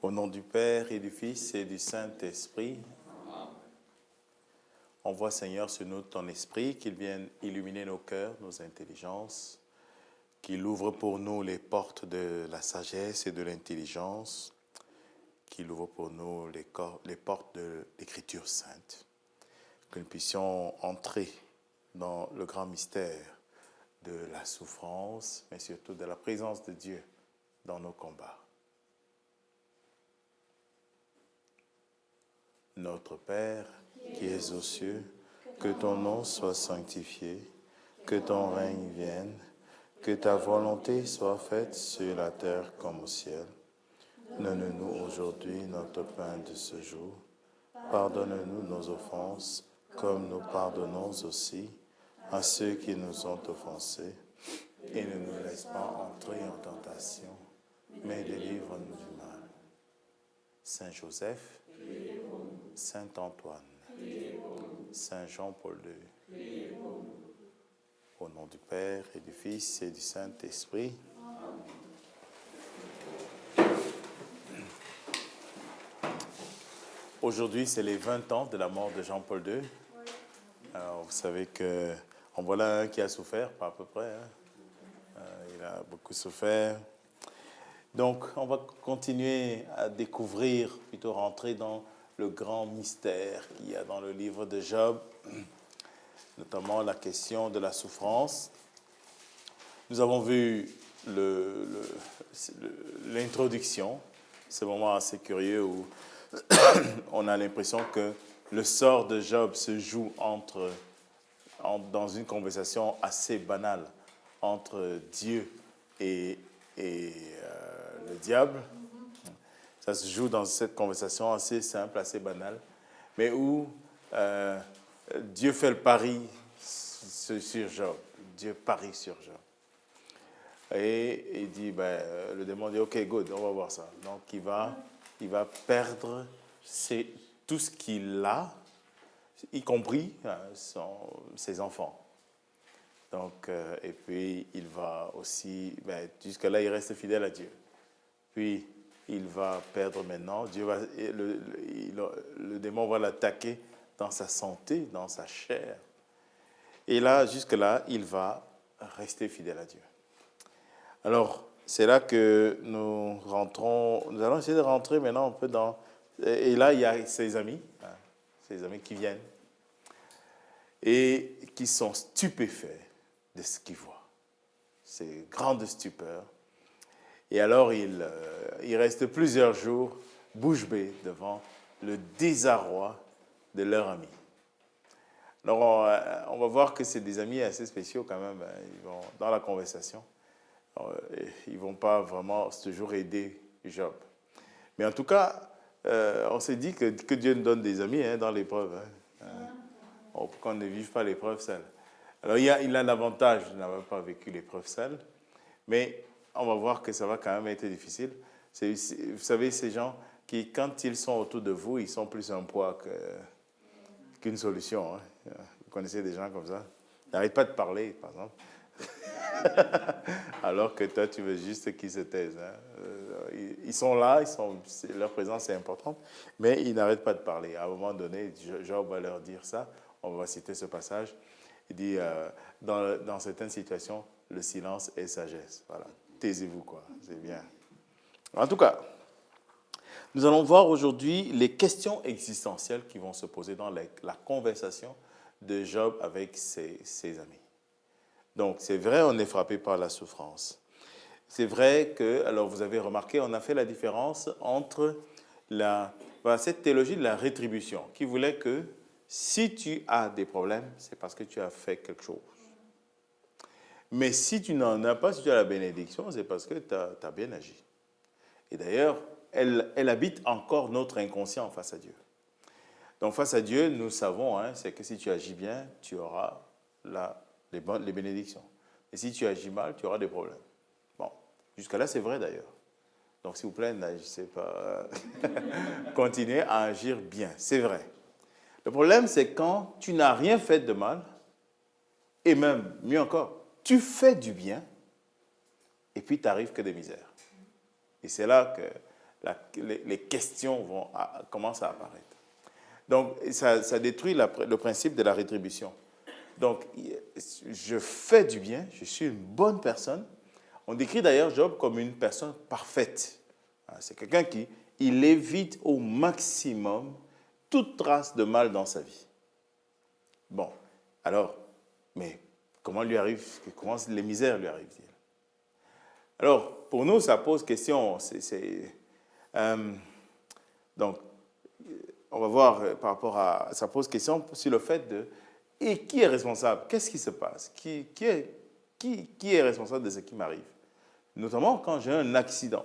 Au nom du Père et du Fils et du Saint-Esprit, envoie Seigneur sur nous ton esprit, qu'il vienne illuminer nos cœurs, nos intelligences, qu'il ouvre pour nous les portes de la sagesse et de l'intelligence, qu'il ouvre pour nous les portes de l'Écriture sainte, que nous puissions entrer dans le grand mystère de la souffrance, mais surtout de la présence de Dieu dans nos combats. Notre Père, qui es aux cieux, que ton nom soit sanctifié, que ton règne vienne, que ta volonté soit faite sur la terre comme au ciel. Donne-nous aujourd'hui notre pain de ce jour. Pardonne-nous nos offenses, comme nous pardonnons aussi à ceux qui nous ont offensés. Et ne nous laisse pas entrer en tentation, mais délivre-nous du mal. Saint Joseph, Saint Antoine, Saint Jean-Paul II, au nom du Père et du Fils et du Saint-Esprit. Aujourd'hui, c'est les 20 ans de la mort de Jean-Paul II. Alors, vous savez qu'en voilà un qui a souffert, pas à peu près. Il a beaucoup souffert. Donc, on va continuer à découvrir, plutôt rentrer dans le grand mystère qu'il y a dans le livre de Job, notamment la question de la souffrance. Nous avons vu l'introduction, ce moment assez curieux où on a l'impression que le sort de Job se joue dans une conversation assez banale entre Dieu et le diable. Ça se joue dans cette conversation assez simple, assez banale, mais où Dieu fait le pari sur Job. Dieu parie sur Job. Et il dit, le démon dit, ok, good, on va voir ça. Donc il va perdre tout ce qu'il a, y compris ses enfants. Donc, et puis il va aussi, jusque-là il reste fidèle à Dieu. Puis il va perdre maintenant, le démon va l'attaquer dans sa santé, dans sa chair. Et là, jusque-là, il va rester fidèle à Dieu. Alors, c'est là que nous allons essayer de rentrer maintenant un peu dans... Et là, il y a ses amis qui viennent et qui sont stupéfaits de ce qu'ils voient. C'est grande stupeur. Et alors, il reste plusieurs jours bouche bée devant le désarroi de leur ami. Alors, on va voir que c'est des amis assez spéciaux quand même. Ils vont, dans la conversation, ils ne vont pas vraiment toujours aider Job. Mais en tout cas, on s'est dit que Dieu nous donne des amis dans l'épreuve. Pour qu'on ne vive pas l'épreuve seul. Alors, il a l'avantage de n'avoir pas vécu l'épreuve seul, mais on va voir que ça va quand même être difficile. Vous savez, ces gens qui, quand ils sont autour de vous, ils sont plus un poids qu'une solution. Vous connaissez des gens comme ça. Ils n'arrêtent pas de parler, par exemple. Alors que toi, tu veux juste qu'ils se taisent. Ils sont là, leur présence est importante, mais ils n'arrêtent pas de parler. À un moment donné, Job va leur dire ça. On va citer ce passage. Il dit, dans certaines situations, le silence est sagesse. Voilà. Taisez-vous, quoi. C'est bien. En tout cas, nous allons voir aujourd'hui les questions existentielles qui vont se poser dans la conversation de Job avec ses amis. Donc, c'est vrai, on est frappé par la souffrance. C'est vrai que, alors vous avez remarqué, on a fait la différence entre cette théologie de la rétribution, qui voulait que si tu as des problèmes, c'est parce que tu as fait quelque chose. Mais si tu n'en as pas, si tu as la bénédiction, c'est parce que tu as bien agi. Et d'ailleurs, elle habite encore notre inconscient face à Dieu. Donc face à Dieu, nous savons, c'est que si tu agis bien, tu auras les bénédictions. Et si tu agis mal, tu auras des problèmes. Bon, jusqu'à là, c'est vrai d'ailleurs. Donc s'il vous plaît, n'agissez pas. Continuez à agir bien, c'est vrai. Le problème, c'est quand tu n'as rien fait de mal, et même, mieux encore, tu fais du bien, et puis tu n'arrives que des misères. Et c'est là que les questions commencent à apparaître. Donc, ça détruit le principe de la rétribution. Donc, je fais du bien, je suis une bonne personne. On décrit d'ailleurs Job comme une personne parfaite. C'est quelqu'un qui évite au maximum toute trace de mal dans sa vie. Bon, alors, mais comment les misères lui arrivent-ils? Alors, pour nous, ça pose question. Donc, on va voir par rapport à... Ça pose question sur le fait de... Et qui est responsable? Qu'est-ce qui se passe? Qui est responsable de ce qui m'arrive? Notamment quand j'ai un accident.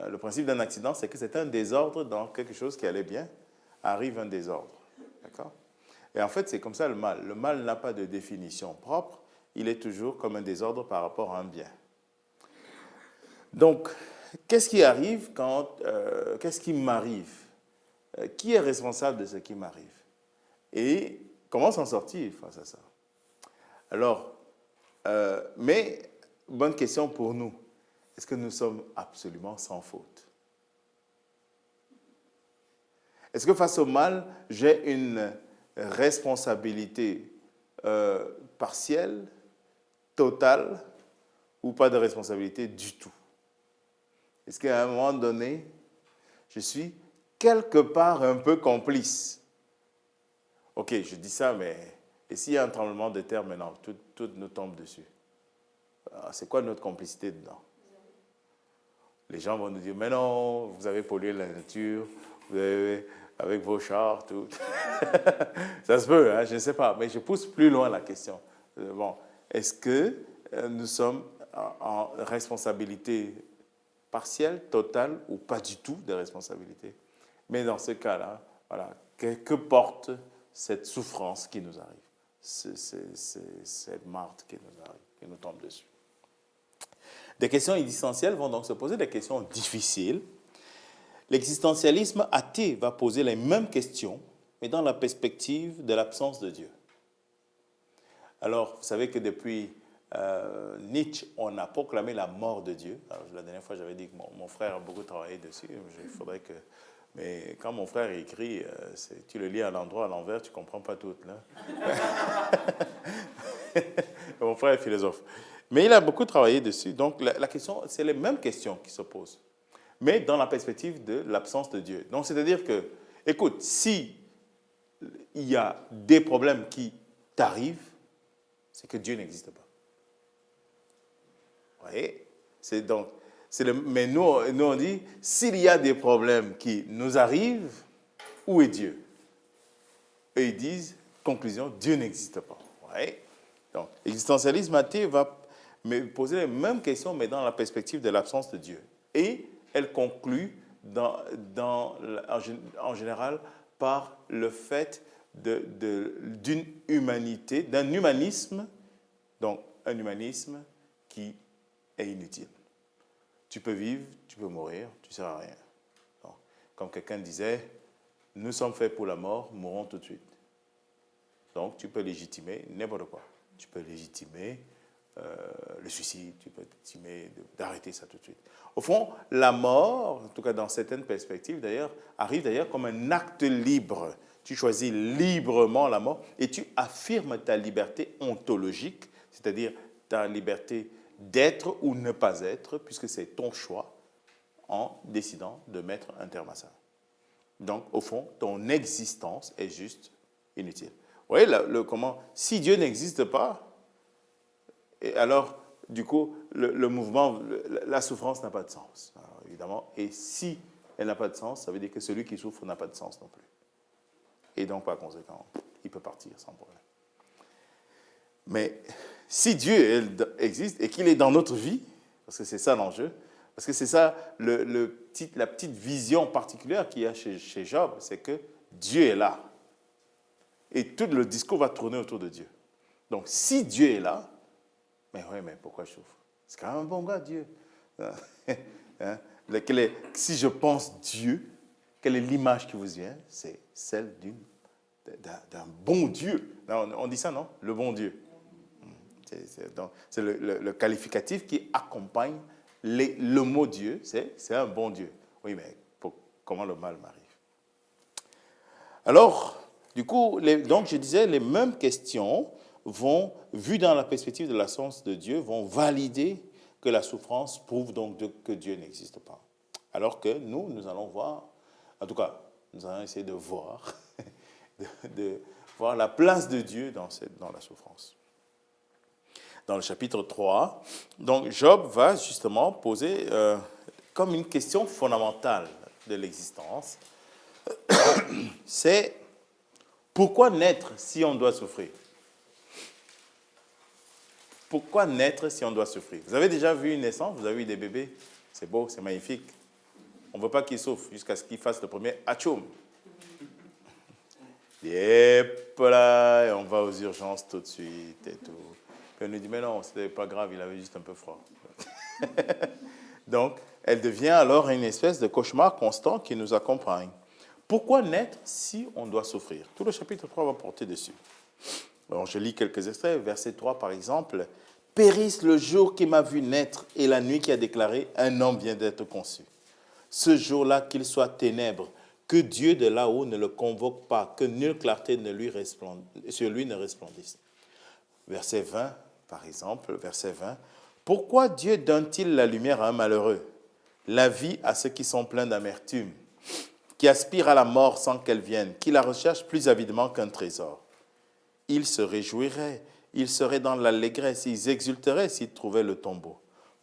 Le principe d'un accident, c'est que c'est un désordre dans quelque chose qui allait bien, arrive un désordre. D'accord? Et en fait, c'est comme ça le mal. Le mal n'a pas de définition propre, il est toujours comme un désordre par rapport à un bien. Donc, qu'est-ce qui arrive qu'est-ce qui m'arrive? Qui est responsable de ce qui m'arrive? Et comment s'en sortir face à ça? Alors, mais, bonne question pour nous. Est-ce que nous sommes absolument sans faute? Est-ce que face au mal, j'ai une responsabilité partielle, totale, ou pas de responsabilité du tout? Est-ce qu'à un moment donné, je suis quelque part un peu complice? Ok, je dis ça, mais et s'il y a un tremblement de terre maintenant, tout nous tombe dessus? C'est quoi notre complicité dedans? Les gens vont nous dire, mais non, vous avez pollué la nature, vous avez, avec vos chars, tout. Ça se peut, hein, je ne sais pas, mais je pousse plus loin la question. Bon, est-ce que nous sommes en responsabilité partielle, totale, ou pas du tout de responsabilité? Mais dans ce cas-là, voilà, que porte cette souffrance qui nous arrive, cette marde qui nous arrive, qui nous tombe dessus? Des questions existentielles vont donc se poser, des questions difficiles. L'existentialisme athée va poser les mêmes questions, mais dans la perspective de l'absence de Dieu. Alors, vous savez que depuis Nietzsche, on a proclamé la mort de Dieu. Alors, la dernière fois, j'avais dit que mon frère a beaucoup travaillé dessus. Il faudrait que... Mais quand mon frère écrit, tu le lis à l'endroit, à l'envers, tu ne comprends pas tout. Là. Mon frère est philosophe. Mais il a beaucoup travaillé dessus. Donc, la question, c'est les mêmes questions qui se posent, mais dans la perspective de l'absence de Dieu. Donc, c'est-à-dire que, écoute, si il y a des problèmes qui t'arrivent, c'est que Dieu n'existe pas. Vous voyez? Mais nous, on dit, s'il y a des problèmes qui nous arrivent, où est Dieu? Et ils disent, conclusion, Dieu n'existe pas. Vous voyez? Donc, l'existentialisme athée va poser les mêmes questions, mais dans la perspective de l'absence de Dieu. Et elle conclut en général par le fait d'une humanité, d'un humanisme, donc un humanisme qui est inutile. Tu peux vivre, tu peux mourir, tu ne sers à rien. Donc, comme quelqu'un disait, nous sommes faits pour la mort, mourons tout de suite. Donc, tu peux légitimer n'importe quoi. Tu peux légitimer le suicide, tu peux légitimer d'arrêter ça tout de suite. Au fond, la mort, en tout cas dans certaines perspectives d'ailleurs, arrive d'ailleurs comme un acte libre. Tu choisis librement la mort et tu affirmes ta liberté ontologique, c'est-à-dire ta liberté d'être ou ne pas être, puisque c'est ton choix en décidant de mettre un terme à ça. Donc, au fond, ton existence est juste inutile. Vous voyez comment, si Dieu n'existe pas, et alors, du coup, le mouvement, la souffrance n'a pas de sens, alors, évidemment. Et si elle n'a pas de sens, ça veut dire que celui qui souffre n'a pas de sens non plus. Et donc, par conséquent, il peut partir sans problème. Mais si Dieu existe et qu'il est dans notre vie, parce que c'est ça l'enjeu, parce que c'est ça la petite vision particulière qu'il y a chez Job, c'est que Dieu est là. Et tout le discours va tourner autour de Dieu. Donc, si Dieu est là, mais pourquoi je souffre? C'est quand même un bon gars, Dieu. Hein? Si je pense Dieu, quelle est l'image qui vous vient? C'est celle d'un bon Dieu. On dit ça, non? Le bon Dieu. C'est le qualificatif qui accompagne le mot Dieu, c'est un bon Dieu. Oui, mais comment le mal m'arrive? Alors, du coup, donc je disais, les mêmes questions vont, vues dans la perspective de la science de Dieu, vont valider que la souffrance prouve donc que Dieu n'existe pas. Alors que nous allons voir, en tout cas, nous allons essayer de voir, de voir la place de Dieu dans la souffrance. Dans le chapitre 3, donc Job va justement poser comme une question fondamentale de l'existence, c'est pourquoi naître si on doit souffrir? Pourquoi naître si on doit souffrir? Vous avez déjà vu une naissance? Vous avez eu des bébés? C'est beau, c'est magnifique. On ne veut pas qu'ils souffrent jusqu'à ce qu'ils fassent le premier atchoum. Yep, là, et on va aux urgences tout de suite et tout. Puis on nous dit, mais non, c'était pas grave, il avait juste un peu froid. Donc, elle devient alors une espèce de cauchemar constant qui nous accompagne. Pourquoi naître si on doit souffrir? Tout le chapitre 3 va porter dessus. Alors, je lis quelques extraits. Verset 3, par exemple. « Périsse le jour qui m'a vu naître et la nuit qui a déclaré, un homme vient d'être conçu. Ce jour-là, qu'il soit ténèbres, que Dieu de là-haut ne le convoque pas, que nulle clarté sur lui ne resplendisse. » Verset 20, par exemple, verset 20. « Pourquoi Dieu donne-t-il la lumière à un malheureux, la vie à ceux qui sont pleins d'amertume, qui aspirent à la mort sans qu'elle vienne, qui la recherchent plus avidement qu'un trésor. Ils se réjouiraient, ils seraient dans l'allégresse, ils exulteraient s'ils trouvaient le tombeau.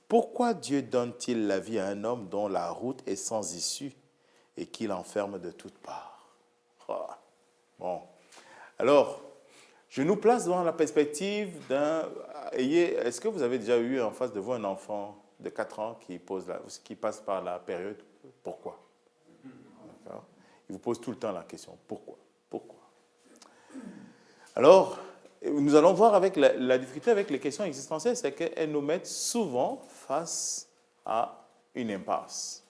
Pourquoi Dieu donne-t-il la vie à un homme dont la route est sans issue et qu'il enferme de toutes parts? » Bon, alors, je nous place dans la perspective d'un... Est-ce que vous avez déjà eu en face de vous un enfant de 4 ans qui passe par la période « Pourquoi ?» Il vous pose tout le temps la question « Pourquoi ?» Pourquoi? Alors, nous allons voir avec la difficulté avec les questions existentielles, c'est qu'elles nous mettent souvent face à une impasse.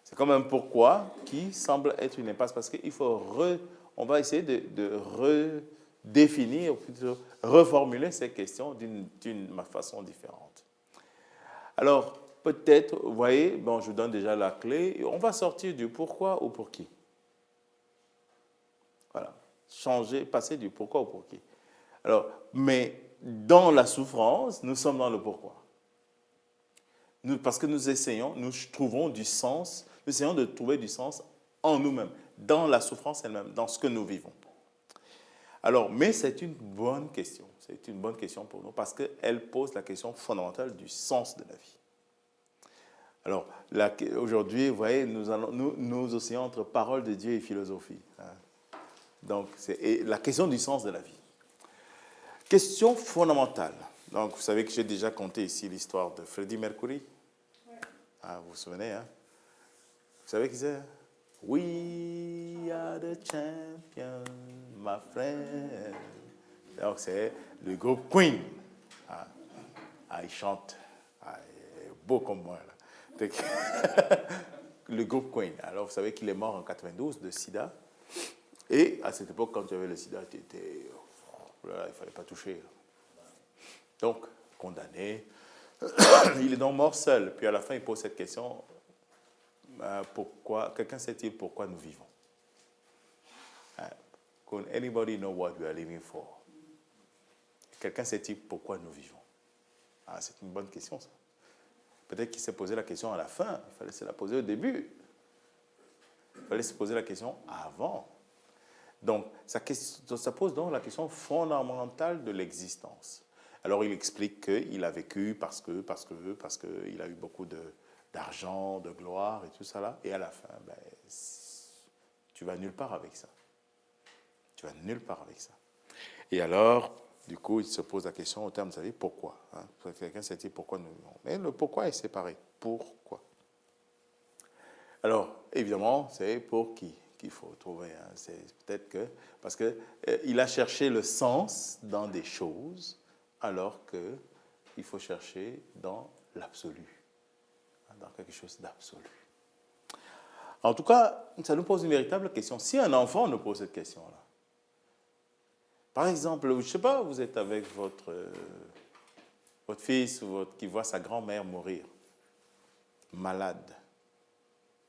C'est comme un pourquoi qui semble être une impasse parce qu'il faut on va essayer de redéfinir, ou plutôt reformuler ces questions d'une façon différente. Alors, peut-être, vous voyez, bon, je vous donne déjà la clé, on va sortir du pourquoi au pour qui. Voilà, passer du pourquoi au pour qui. Alors, mais dans la souffrance, nous sommes dans le pourquoi. Parce que nous trouvons du sens, nous essayons de trouver du sens en nous-mêmes, dans la souffrance elle-même, dans ce que nous vivons. Alors, mais c'est une bonne question, c'est une bonne question pour nous parce qu'elle pose la question fondamentale du sens de la vie. Alors, aujourd'hui, vous voyez, nous oscillons entre parole de Dieu et philosophie. Donc, c'est la question du sens de la vie. Question fondamentale. Donc, vous savez que j'ai déjà conté ici l'histoire de Freddie Mercury. Ah, vous vous souvenez, hein? Vous savez qui c'est? We are the champions, my friend. Donc, c'est le groupe Queen. Il chante. Il est beau comme moi, là. Le groupe Queen. Alors, vous savez qu'il est mort en 92 de sida. Et à cette époque, quand tu avais le sida, il ne fallait pas toucher. Donc, condamné. Il est donc mort seul. Puis à la fin, il pose cette question, quelqu'un sait-il pourquoi nous vivons? Can anybody know what we are living for? Quelqu'un sait-il pourquoi nous vivons? C'est une bonne question, ça. Peut-être qu'il s'est posé la question à la fin. Il fallait se la poser au début. Il fallait se poser la question avant. Donc, ça pose donc la question fondamentale de l'existence. Alors, il explique qu'il a vécu parce qu'il a eu beaucoup d'argent, de gloire et tout ça là. Et à la fin, tu vas nulle part avec ça. Tu vas nulle part avec ça. Et alors, du coup, il se pose la question au terme de sa vie, pourquoi? Quelqu'un s'est dit pourquoi nous vivons. Mais le pourquoi est séparé. Pourquoi? Alors, évidemment, c'est pour qui qu'il faut trouver. C'est peut-être parce qu'il a cherché le sens dans des choses, alors qu'il faut chercher dans l'absolu, dans quelque chose d'absolu. En tout cas, ça nous pose une véritable question. Si un enfant nous pose cette question-là, par exemple, je ne sais pas, vous êtes avec votre fils qui voit sa grand-mère mourir. malade.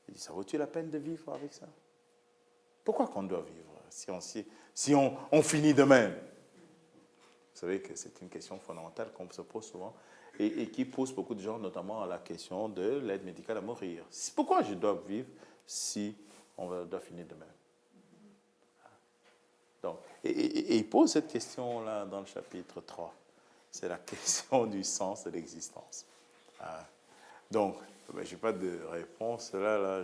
Il dit, ça vaut-il la peine de vivre avec ça? Pourquoi qu'on doit vivre si on finit de même? Vous savez que c'est une question fondamentale qu'on se pose souvent et qui pose beaucoup de gens, notamment à la question de l'aide médicale à mourir. Pourquoi je dois vivre si on doit finir de même? Donc, et il pose cette question-là dans le chapitre 3. C'est la question du sens de l'existence. Donc, je n'ai pas de réponse là.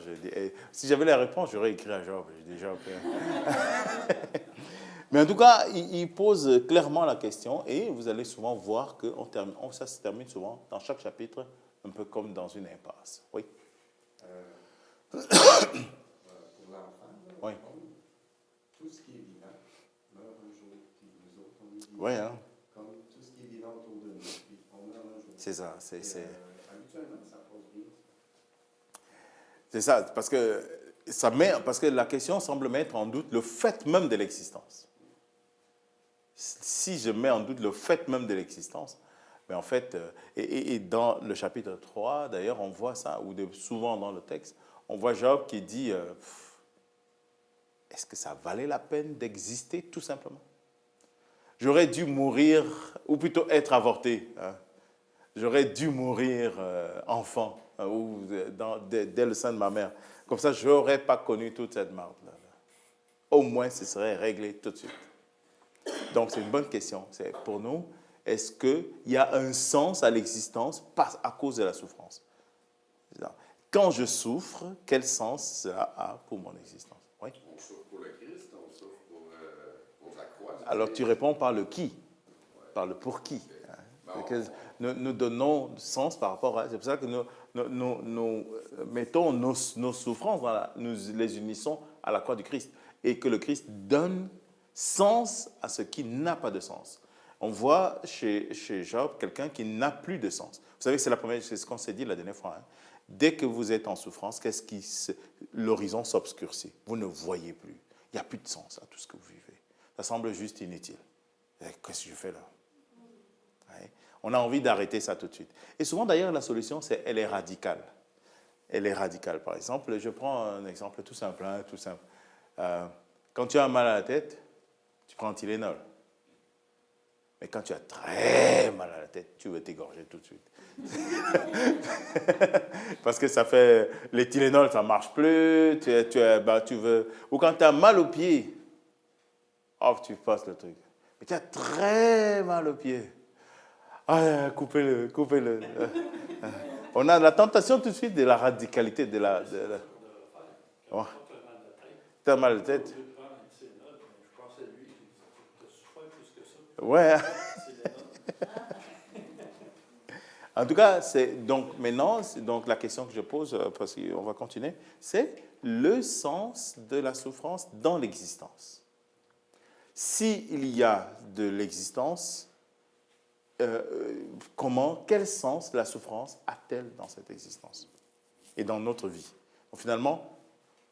Si j'avais la réponse, j'aurais écrit à Job. J'ai déjà Mais en tout cas, il pose clairement la question et vous allez souvent voir que ça se termine souvent dans chaque chapitre, un peu comme dans une impasse. Oui. Pour l'enfant, oui. Tout ce qui est vivant meurt un jour, puis nous autres, on est vivants. Oui, hein. Comme tout ce qui est vivant autour de nous, puis on meurt un jour. C'est ça. Habituellement, ça pose bien. C'est ça, parce que la question semble mettre en doute le fait même de l'existence. Si je mets en doute le fait même de l'existence, mais en fait, et dans le chapitre 3, d'ailleurs, on voit ça, ou souvent dans le texte, on voit Job qui dit, est-ce que ça valait la peine d'exister, tout simplement? J'aurais dû mourir, ou plutôt être avorté. Hein. J'aurais dû mourir enfant, ou dès le sein de ma mère. Comme ça, je n'aurais pas connu toute cette marde-là. Au moins, ce serait réglé tout de suite. Donc, c'est une bonne question. C'est pour nous, est-ce qu'il y a un sens à l'existence à cause de la souffrance? Quand je souffre, quel sens cela a pour mon existence? Oui? On souffre pour le Christ, on souffre pour la croix. Alors, tu réponds par le qui, par le pour qui. Nous donnons sens par rapport à... C'est pour ça que nous mettons nos souffrances, nous les unissons à la croix du Christ. Et que le Christ donne sens à ce qui n'a pas de sens. On voit chez Job quelqu'un qui n'a plus de sens. Vous savez, c'est ce qu'on s'est dit la dernière fois. Hein. Dès que vous êtes en souffrance, l'horizon s'obscurcit. Vous ne voyez plus. Il n'y a plus de sens à tout ce que vous vivez. Ça semble juste inutile. Qu'est-ce que je fais là? Ouais. On a envie d'arrêter ça tout de suite. Et souvent, d'ailleurs, la solution, elle est radicale. Elle est radicale. Par exemple, je prends un exemple tout simple. Quand tu as mal à la tête, tu prends un Tylenol. Mais quand tu as très mal à la tête, tu veux t'égorger tout de suite. Parce que ça fait... Les Tylenol, ça ne marche plus. Tu veux... Ou quand tu as mal au pied, tu passes le truc. Mais tu as très mal au pied. Coupez-le. On a la tentation tout de suite de la radicalité de la... Oh. Tu as mal à la tête. Ouais. En tout cas, donc la question que je pose, parce qu'on va continuer, c'est le sens de la souffrance dans l'existence. S'il y a de l'existence, quel sens la souffrance a-t-elle dans cette existence et dans notre vie? Donc, finalement,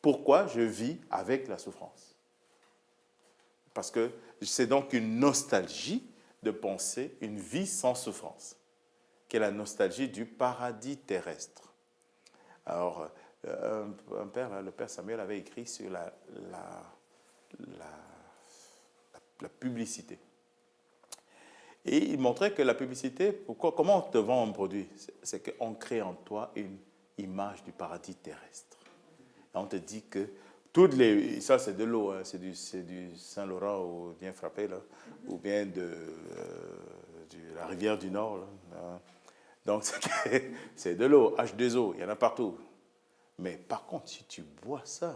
pourquoi je vis avec la souffrance? Parce que c'est donc une nostalgie de penser une vie sans souffrance, qui est la nostalgie du paradis terrestre. Alors, le père Samuel avait écrit sur la publicité. Et il montrait que la publicité, comment on te vend un produit? C'est qu'on crée en toi une image du paradis terrestre. Et on te dit que ça c'est de l'eau, hein, c'est du Saint-Laurent ou bien frappé, là, ou bien de la rivière du Nord. Là. Donc c'est de l'eau, H2O, il y en a partout. Mais par contre, si tu bois ça,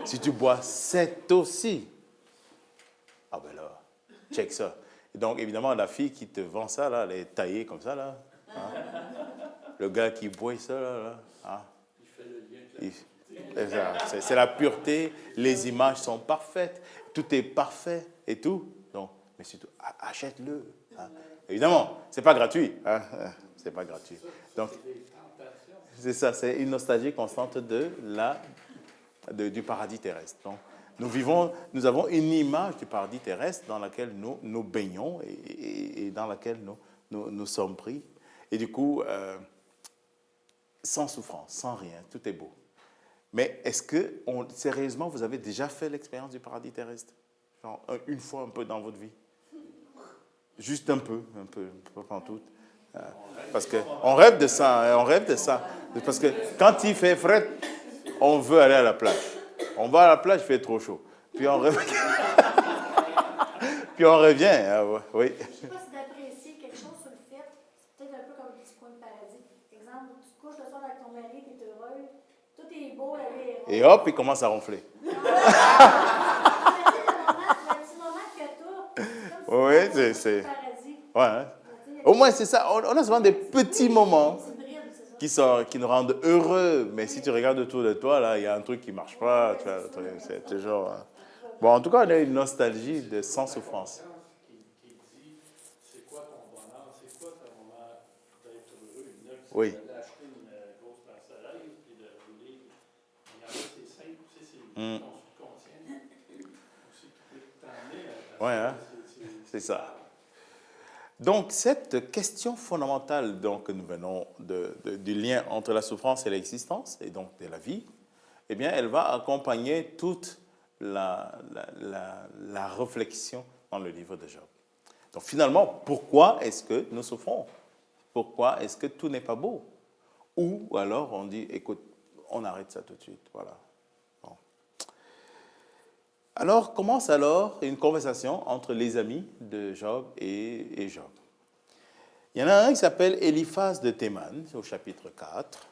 si tu bois cette eau-ci, ben là, check ça. Et donc évidemment, la fille qui te vend ça, là, elle est taillée comme ça, là. Hein? Le gars qui boit ça, là hein? C'est la pureté, les images sont parfaites, tout est parfait et tout. Donc, mais surtout, achète-le. Hein. Évidemment, c'est pas gratuit. Hein. C'est pas gratuit. Donc, c'est ça, c'est une nostalgie constante du paradis terrestre. Donc, nous avons une image du paradis terrestre dans laquelle nous baignons et dans laquelle nous sommes pris. Et du coup, sans souffrance, sans rien, tout est beau. Mais est-ce que, sérieusement, vous avez déjà fait l'expérience du paradis terrestre? Genre, une fois un peu dans votre vie? Juste un peu, pas pantoute. Parce qu'on rêve de ça, hein, on rêve de ça. Parce que quand il fait frais, on veut aller à la plage. On va à la plage, il fait trop chaud. Puis on revient. Puis on revient, hein, oui. Je ne sais pas si d'apprécier quelque chose sur le fait, c'est peut-être un peu comme un petit coin de paradis. Exemple, tu te couches le soir avec ton mari, tu es heureux, tout est beau, la vie est rose. Et hop, il commence à ronfler. Le petit moment que tu as, c'est Oui, comme si c'est. le paradis. Ouais, hein. Au moins, c'est ça. On a souvent des petits moments qui nous rendent heureux. Mais si tu regardes autour de toi, là, il y a un truc qui ne marche pas. Tu vois, c'est toujours. Bon, en tout cas, on a une nostalgie de sans souffrance. Qui dit c'est quoi ton bonheur, c'est quoi ton moment d'être heureux. Il y en a qui Oui. veulent acheter une grosse Mercedes puis de rouler. Il y en a, c'est simple, c'est ton subconscient. C'est qui peut t'emmener à Ouais, hein? C'est ça. Donc, cette question fondamentale donc, que nous venons du lien entre la souffrance et l'existence, et donc de la vie, eh bien, elle va accompagner toute la réflexion dans le livre de Job. Donc, finalement, pourquoi est-ce que nous souffrons? Pourquoi est-ce que tout n'est pas beau? Ou alors, on dit, écoute, on arrête ça tout de suite, voilà. Bon. Alors, commence alors une conversation entre les amis de Job et Job. Il y en a un qui s'appelle Eliphaz de Théman, au chapitre 4.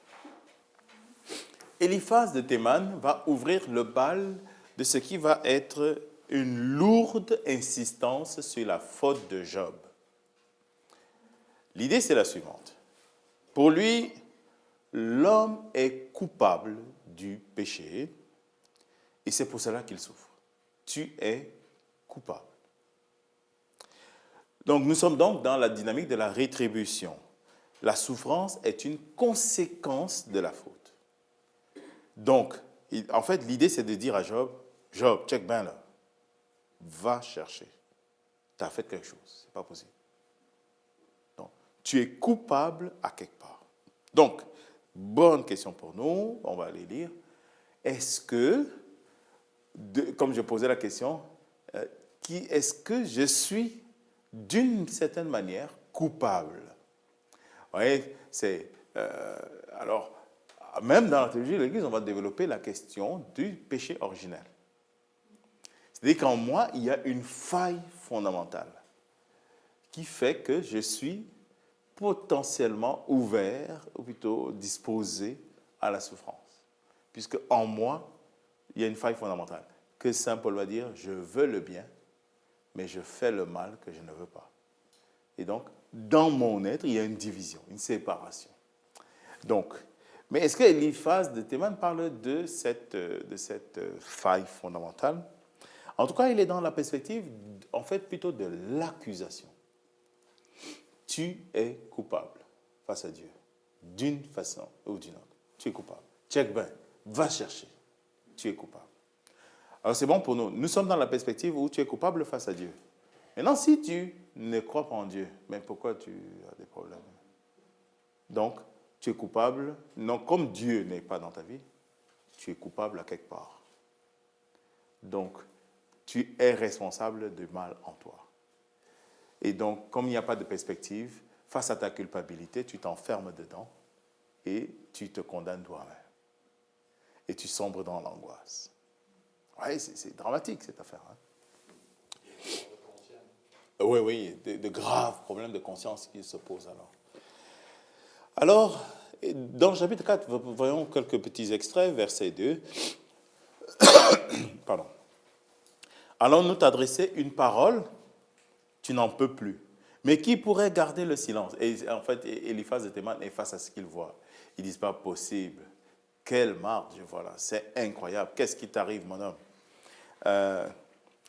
Eliphaz de Théman va ouvrir le bal de ce qui va être une lourde insistance sur la faute de Job. L'idée, c'est la suivante. Pour lui, l'homme est coupable du péché et c'est pour cela qu'il souffre. Tu es coupable. Donc, nous sommes donc dans la dynamique de la rétribution. La souffrance est une conséquence de la faute. Donc, en fait, l'idée, c'est de dire à Job, Job, check bien là, va chercher. Tu as fait quelque chose, ce n'est pas possible. Donc, tu es coupable à quelque part. Donc, bonne question pour nous, on va aller lire. Est-ce que, comme je posais la question, est-ce que je suis d'une certaine manière coupable? Vous voyez, c'est... alors, même dans la théologie de l'Église, on va développer la question du péché originel. C'est-à-dire qu'en moi, il y a une faille fondamentale qui fait que je suis potentiellement ouvert, ou plutôt disposé à la souffrance. Puisque en moi, il y a une faille fondamentale. Que Saint Paul va dire, je veux le bien, mais je fais le mal que je ne veux pas. Et donc, dans mon être, il y a une division, une séparation. Donc, mais est-ce que Eliphaz de Théman parle de cette faille fondamentale? En tout cas, il est dans la perspective, en fait, plutôt de l'accusation. Tu es coupable face à Dieu, d'une façon ou d'une autre. Tu es coupable. Check bien, va chercher. Tu es coupable. Alors, c'est bon pour nous. Nous sommes dans la perspective où tu es coupable face à Dieu. Maintenant, si tu ne crois pas en Dieu, mais pourquoi tu as des problèmes? Donc, tu es coupable. Non, comme Dieu n'est pas dans ta vie, tu es coupable à quelque part. Donc, tu es responsable du mal en toi. Et donc, comme il n'y a pas de perspective, face à ta culpabilité, tu t'enfermes dedans et tu te condamnes toi-même. Et tu sombres dans l'angoisse. Oui, c'est dramatique cette affaire. Hein? Oui, de graves problèmes de conscience qui se posent alors. Alors, dans le chapitre 4, voyons quelques petits extraits, verset 2. Pardon. Allons-nous t'adresser une parole? Tu n'en peux plus. Mais qui pourrait garder le silence? Et en fait, Eliphaz de Théman est face à ce qu'il voit. Ils disent pas possible. Quelle marge, voilà. C'est incroyable. Qu'est-ce qui t'arrive, mon homme?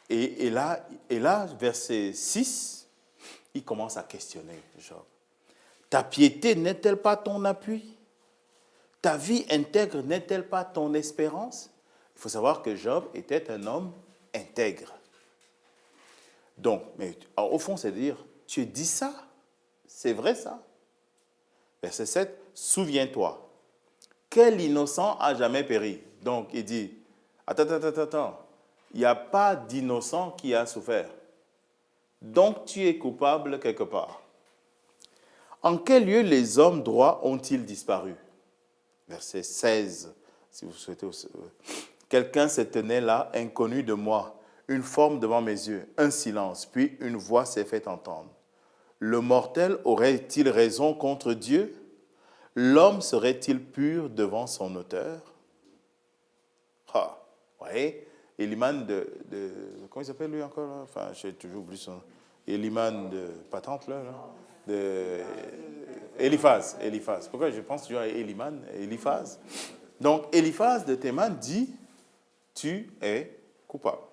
Et là, verset 6, il commence à questionner Job. Ta piété n'est-elle pas ton appui? Ta vie intègre n'est-elle pas ton espérance? Il faut savoir que Job était un homme intègre. Donc, mais au fond, c'est dire, tu dis ça? C'est vrai ça? Verset 7, souviens-toi, quel innocent a jamais péri? Donc, il dit, attends, il n'y a pas d'innocent qui a souffert. Donc, tu es coupable quelque part. En quel lieu les hommes droits ont-ils disparu? Verset 16, si vous souhaitez. Quelqu'un se tenait là, inconnu de moi, une forme devant mes yeux, un silence, puis une voix s'est fait entendre. Le mortel aurait-il raison contre Dieu? L'homme serait-il pur devant son auteur? Ah, vous voyez, Eliman comment il s'appelle lui encore là? Enfin, j'ai toujours oublié son nom. Eliman de Patente là, de Eliphaz. Pourquoi je pense toujours à Eliman, Eliphaz? Donc, Eliphaz de Théman dit, tu es coupable.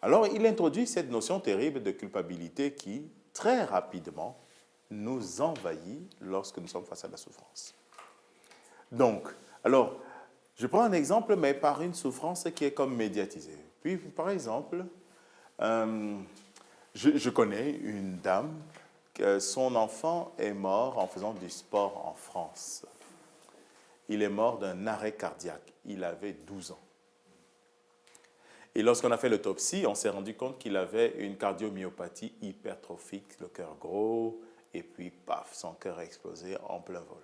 Alors, il introduit cette notion terrible de culpabilité qui, très rapidement, nous envahit lorsque nous sommes face à la souffrance. Donc, alors, je prends un exemple, mais par une souffrance qui est comme médiatisée. Puis, par exemple, je connais une dame, son enfant est mort en faisant du sport en France. Il est mort d'un arrêt cardiaque. Il avait 12 ans. Et lorsqu'on a fait l'autopsie, on s'est rendu compte qu'il avait une cardiomyopathie hypertrophique, le cœur gros, et puis, paf, son cœur a explosé en plein vol.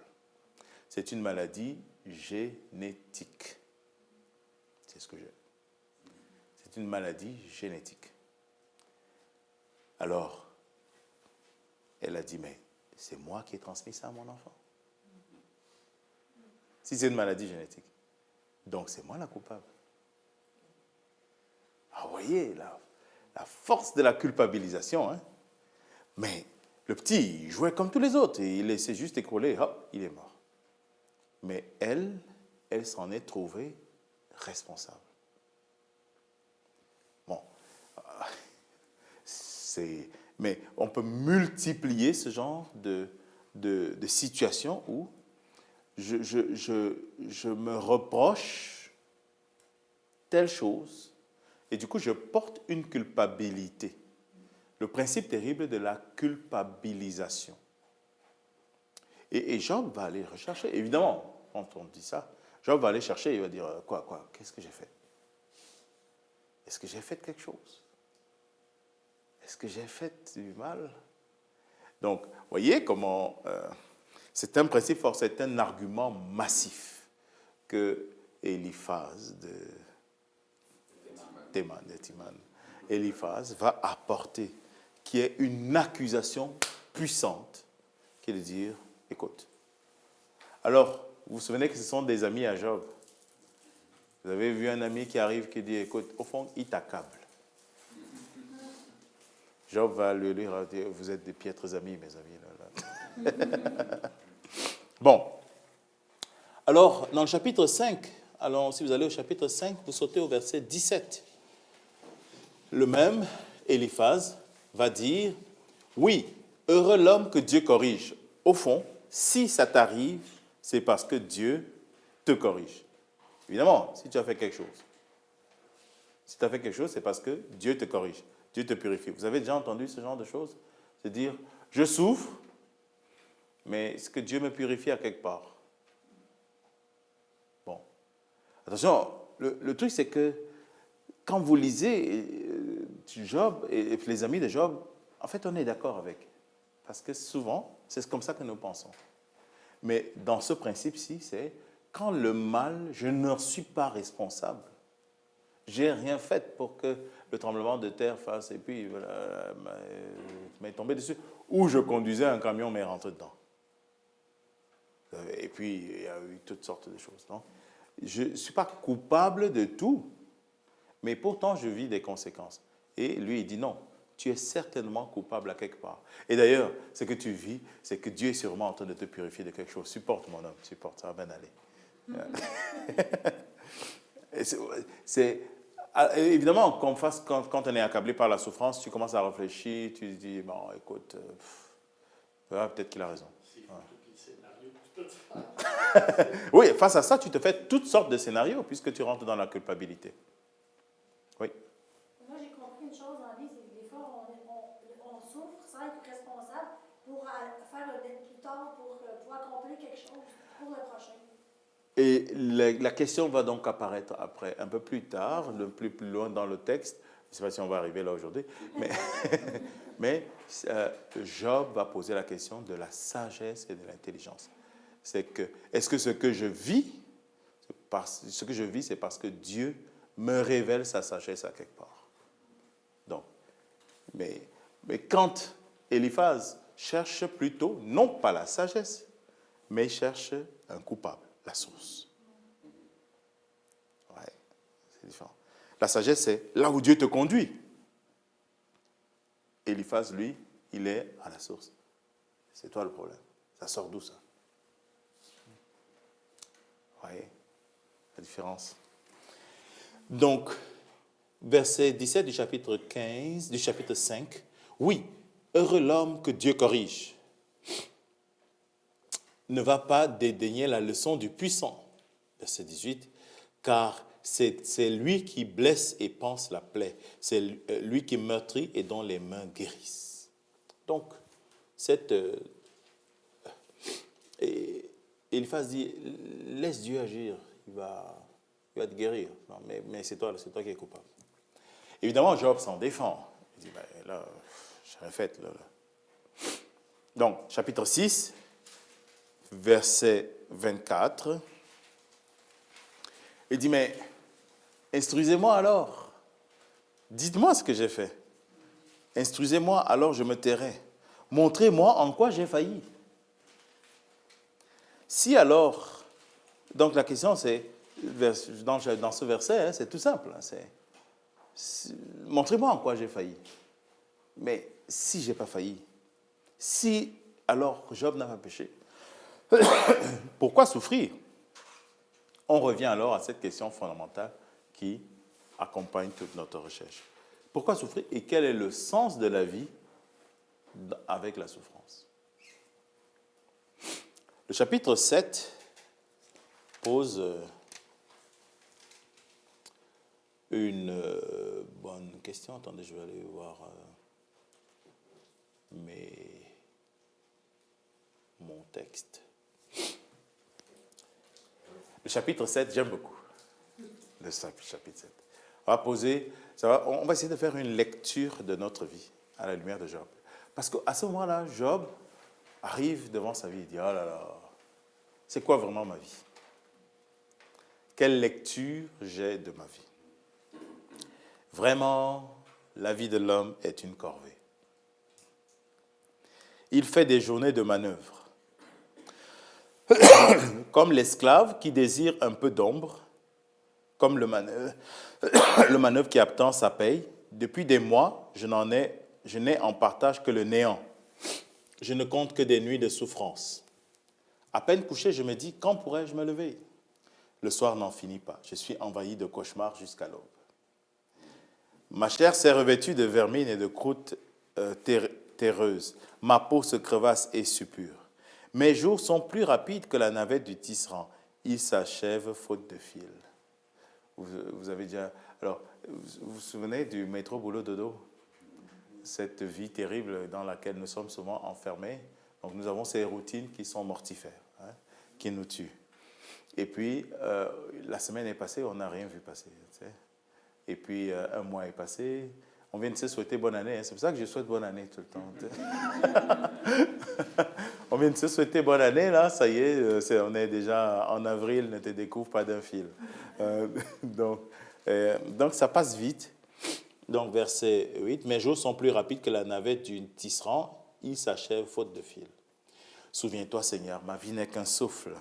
C'est une maladie génétique. C'est ce que j'ai. C'est une maladie génétique. Alors, elle a dit, mais c'est moi qui ai transmis ça à mon enfant. Si c'est une maladie génétique, donc c'est moi la coupable. Ah, vous voyez, la force de la culpabilisation. Hein? Mais le petit, il jouait comme tous les autres. Et il laissait juste écrouler, hop, il est mort. Mais elle s'en est trouvée responsable. Bon, mais on peut multiplier ce genre de situations où je me reproche telle chose et du coup je porte une culpabilité. Le principe terrible de la culpabilisation. Et Job va aller rechercher, évidemment, quand on dit ça, Job va aller chercher et il va dire, quoi, qu'est-ce que j'ai fait? Est-ce que j'ai fait quelque chose? Est-ce que j'ai fait du mal? Donc, voyez comment c'est un principe fort, c'est un argument massif que Eliphaz de Théman, Eliphaz va apporter, qui est une accusation puissante, qui est de dire, écoute, alors, vous vous souvenez que ce sont des amis à Job. Vous avez vu un ami qui arrive qui dit, écoute, au fond, il t'accable. Job va lui dire, vous êtes des piètres amis, mes amis. Là. Bon. Alors, dans le chapitre 5, alors si vous allez au chapitre 5, vous sautez au verset 17. Le même Eliphaz va dire, oui, heureux l'homme que Dieu corrige. Au fond, si ça t'arrive, c'est parce que Dieu te corrige. Évidemment, si tu as fait quelque chose. Si tu as fait quelque chose, c'est parce que Dieu te corrige. Dieu te purifie. Vous avez déjà entendu ce genre de choses? C'est dire, je souffre, mais est-ce que Dieu me purifie à quelque part? Bon. Attention, le truc, c'est que quand vous lisez Job et les amis de Job, en fait, on est d'accord avec. Parce que souvent, c'est comme ça que nous pensons. Mais dans ce principe-ci, c'est quand le mal, je n'en suis pas responsable. Je n'ai rien fait pour que le tremblement de terre fasse, et puis voilà, m'est tombé dessus. Ou je conduisais un camion, mais rentré dedans. Et puis, il y a eu toutes sortes de choses. Non? Je ne suis pas coupable de tout, mais pourtant, je vis des conséquences. Et lui, il dit non, tu es certainement coupable à quelque part. Et d'ailleurs, ce que tu vis, c'est que Dieu est sûrement en train de te purifier de quelque chose. Supporte, mon homme, supporte, ça va bien aller. Évidemment, quand on est accablé par la souffrance, tu commences à réfléchir, tu te dis, bon, écoute, peut-être qu'il a raison. Oui, face à ça, tu te fais toutes sortes de scénarios puisque tu rentres dans la culpabilité. Oui. Moi, j'ai compris une chose dans la vie, c'est que des fois, on souffre sans être responsable pour faire un tard pour accomplir quelque chose pour le prochain. Et la question va donc apparaître après, un peu plus tard, plus loin dans le texte. Je ne sais pas si on va arriver là aujourd'hui, mais Job va poser la question de la sagesse et de l'intelligence. C'est que, est-ce que ce que je vis, c'est parce que Dieu me révèle sa sagesse à quelque part. Donc, mais quand Éliphaz cherche plutôt, non pas la sagesse, mais il cherche un coupable, la source. Ouais, c'est différent. La sagesse, c'est là où Dieu te conduit. Éliphaz, lui, il est à la source. C'est toi le problème. Ça sort d'où, ça? Vous voyez la différence? Donc, verset 17 du chapitre 15, du chapitre 5. Oui, heureux l'homme que Dieu corrige. Ne va pas dédaigner la leçon du puissant. Verset 18. Car c'est lui qui blesse et panse la plaie. C'est lui qui meurtrit et dont les mains guérissent. Donc, Éliphaz dit, laisse Dieu agir, il va te guérir. Non, mais c'est toi qui es coupable. Évidemment, Job s'en défend. Il dit, là, j'ai rien fait. Là. Donc, chapitre 6, verset 24. Il dit, mais instruisez-moi alors. Dites-moi ce que j'ai fait. Instruisez-moi, alors je me tairai. Montrez-moi en quoi j'ai failli. Si alors, donc la question c'est, dans ce verset, c'est tout simple. Montrez-moi en quoi j'ai failli. Mais si je n'ai pas failli, si alors Job n'a pas péché, pourquoi souffrir? On revient alors à cette question fondamentale qui accompagne toute notre recherche. Pourquoi souffrir et quel est le sens de la vie avec la souffrance? Le chapitre 7 pose une bonne question. Attendez, je vais aller voir mon texte. Le chapitre 7, j'aime beaucoup le chapitre 7. On va essayer de faire une lecture de notre vie à la lumière de Job. Parce qu'à ce moment-là, Job arrive devant sa vie et dit, oh là là, c'est quoi vraiment ma vie? Quelle lecture j'ai de ma vie? Vraiment, la vie de l'homme est une corvée. Il fait des journées de manœuvre. Comme l'esclave qui désire un peu d'ombre, comme le manœuvre qui attend sa paye. Depuis des mois, je n'ai en partage que le néant. Je ne compte que des nuits de souffrance. À peine couché, je me dis, quand pourrais-je me lever? Le soir n'en finit pas. Je suis envahi de cauchemars jusqu'à l'aube. Ma chair s'est revêtue de vermine et de croûte terreuse. Ma peau se crevasse et suppure. Mes jours sont plus rapides que la navette du tisserand. Ils s'achèvent faute de fil. Vous avez déjà... Alors, vous vous souvenez du métro boulot dodo? Cette vie terrible dans laquelle nous sommes souvent enfermés. Donc, nous avons ces routines qui sont mortifères, qui nous tuent. Et puis, la semaine est passée, on n'a rien vu passer. Tu sais. Et puis, un mois est passé. On vient de se souhaiter bonne année. C'est pour ça que je souhaite bonne année tout le temps. Tu sais. On vient de se souhaiter bonne année, là, ça y est, on est déjà en avril, ne te découvre pas d'un fil. Donc, ça passe vite. Donc, verset 8, « Mes jours sont plus rapides que la navette du tisserand, ils s'achèvent faute de fil. Souviens-toi, Seigneur, ma vie n'est qu'un souffle.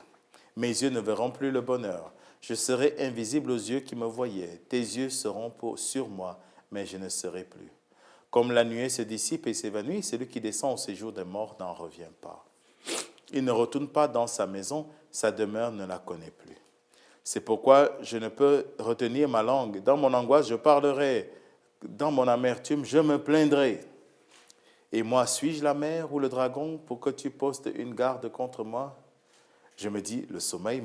Mes yeux ne verront plus le bonheur. Je serai invisible aux yeux qui me voyaient. Tes yeux seront sur moi, mais je ne serai plus. Comme la nuée se dissipe et s'évanouit, celui qui descend au séjour des morts n'en revient pas. Il ne retourne pas dans sa maison, sa demeure ne la connaît plus. C'est pourquoi je ne peux retenir ma langue. Dans mon angoisse, je parlerai. Dans mon amertume, je me plaindrai. Et moi, suis-je la mer ou le dragon pour que tu postes une garde contre moi? Je me dis, le sommeil,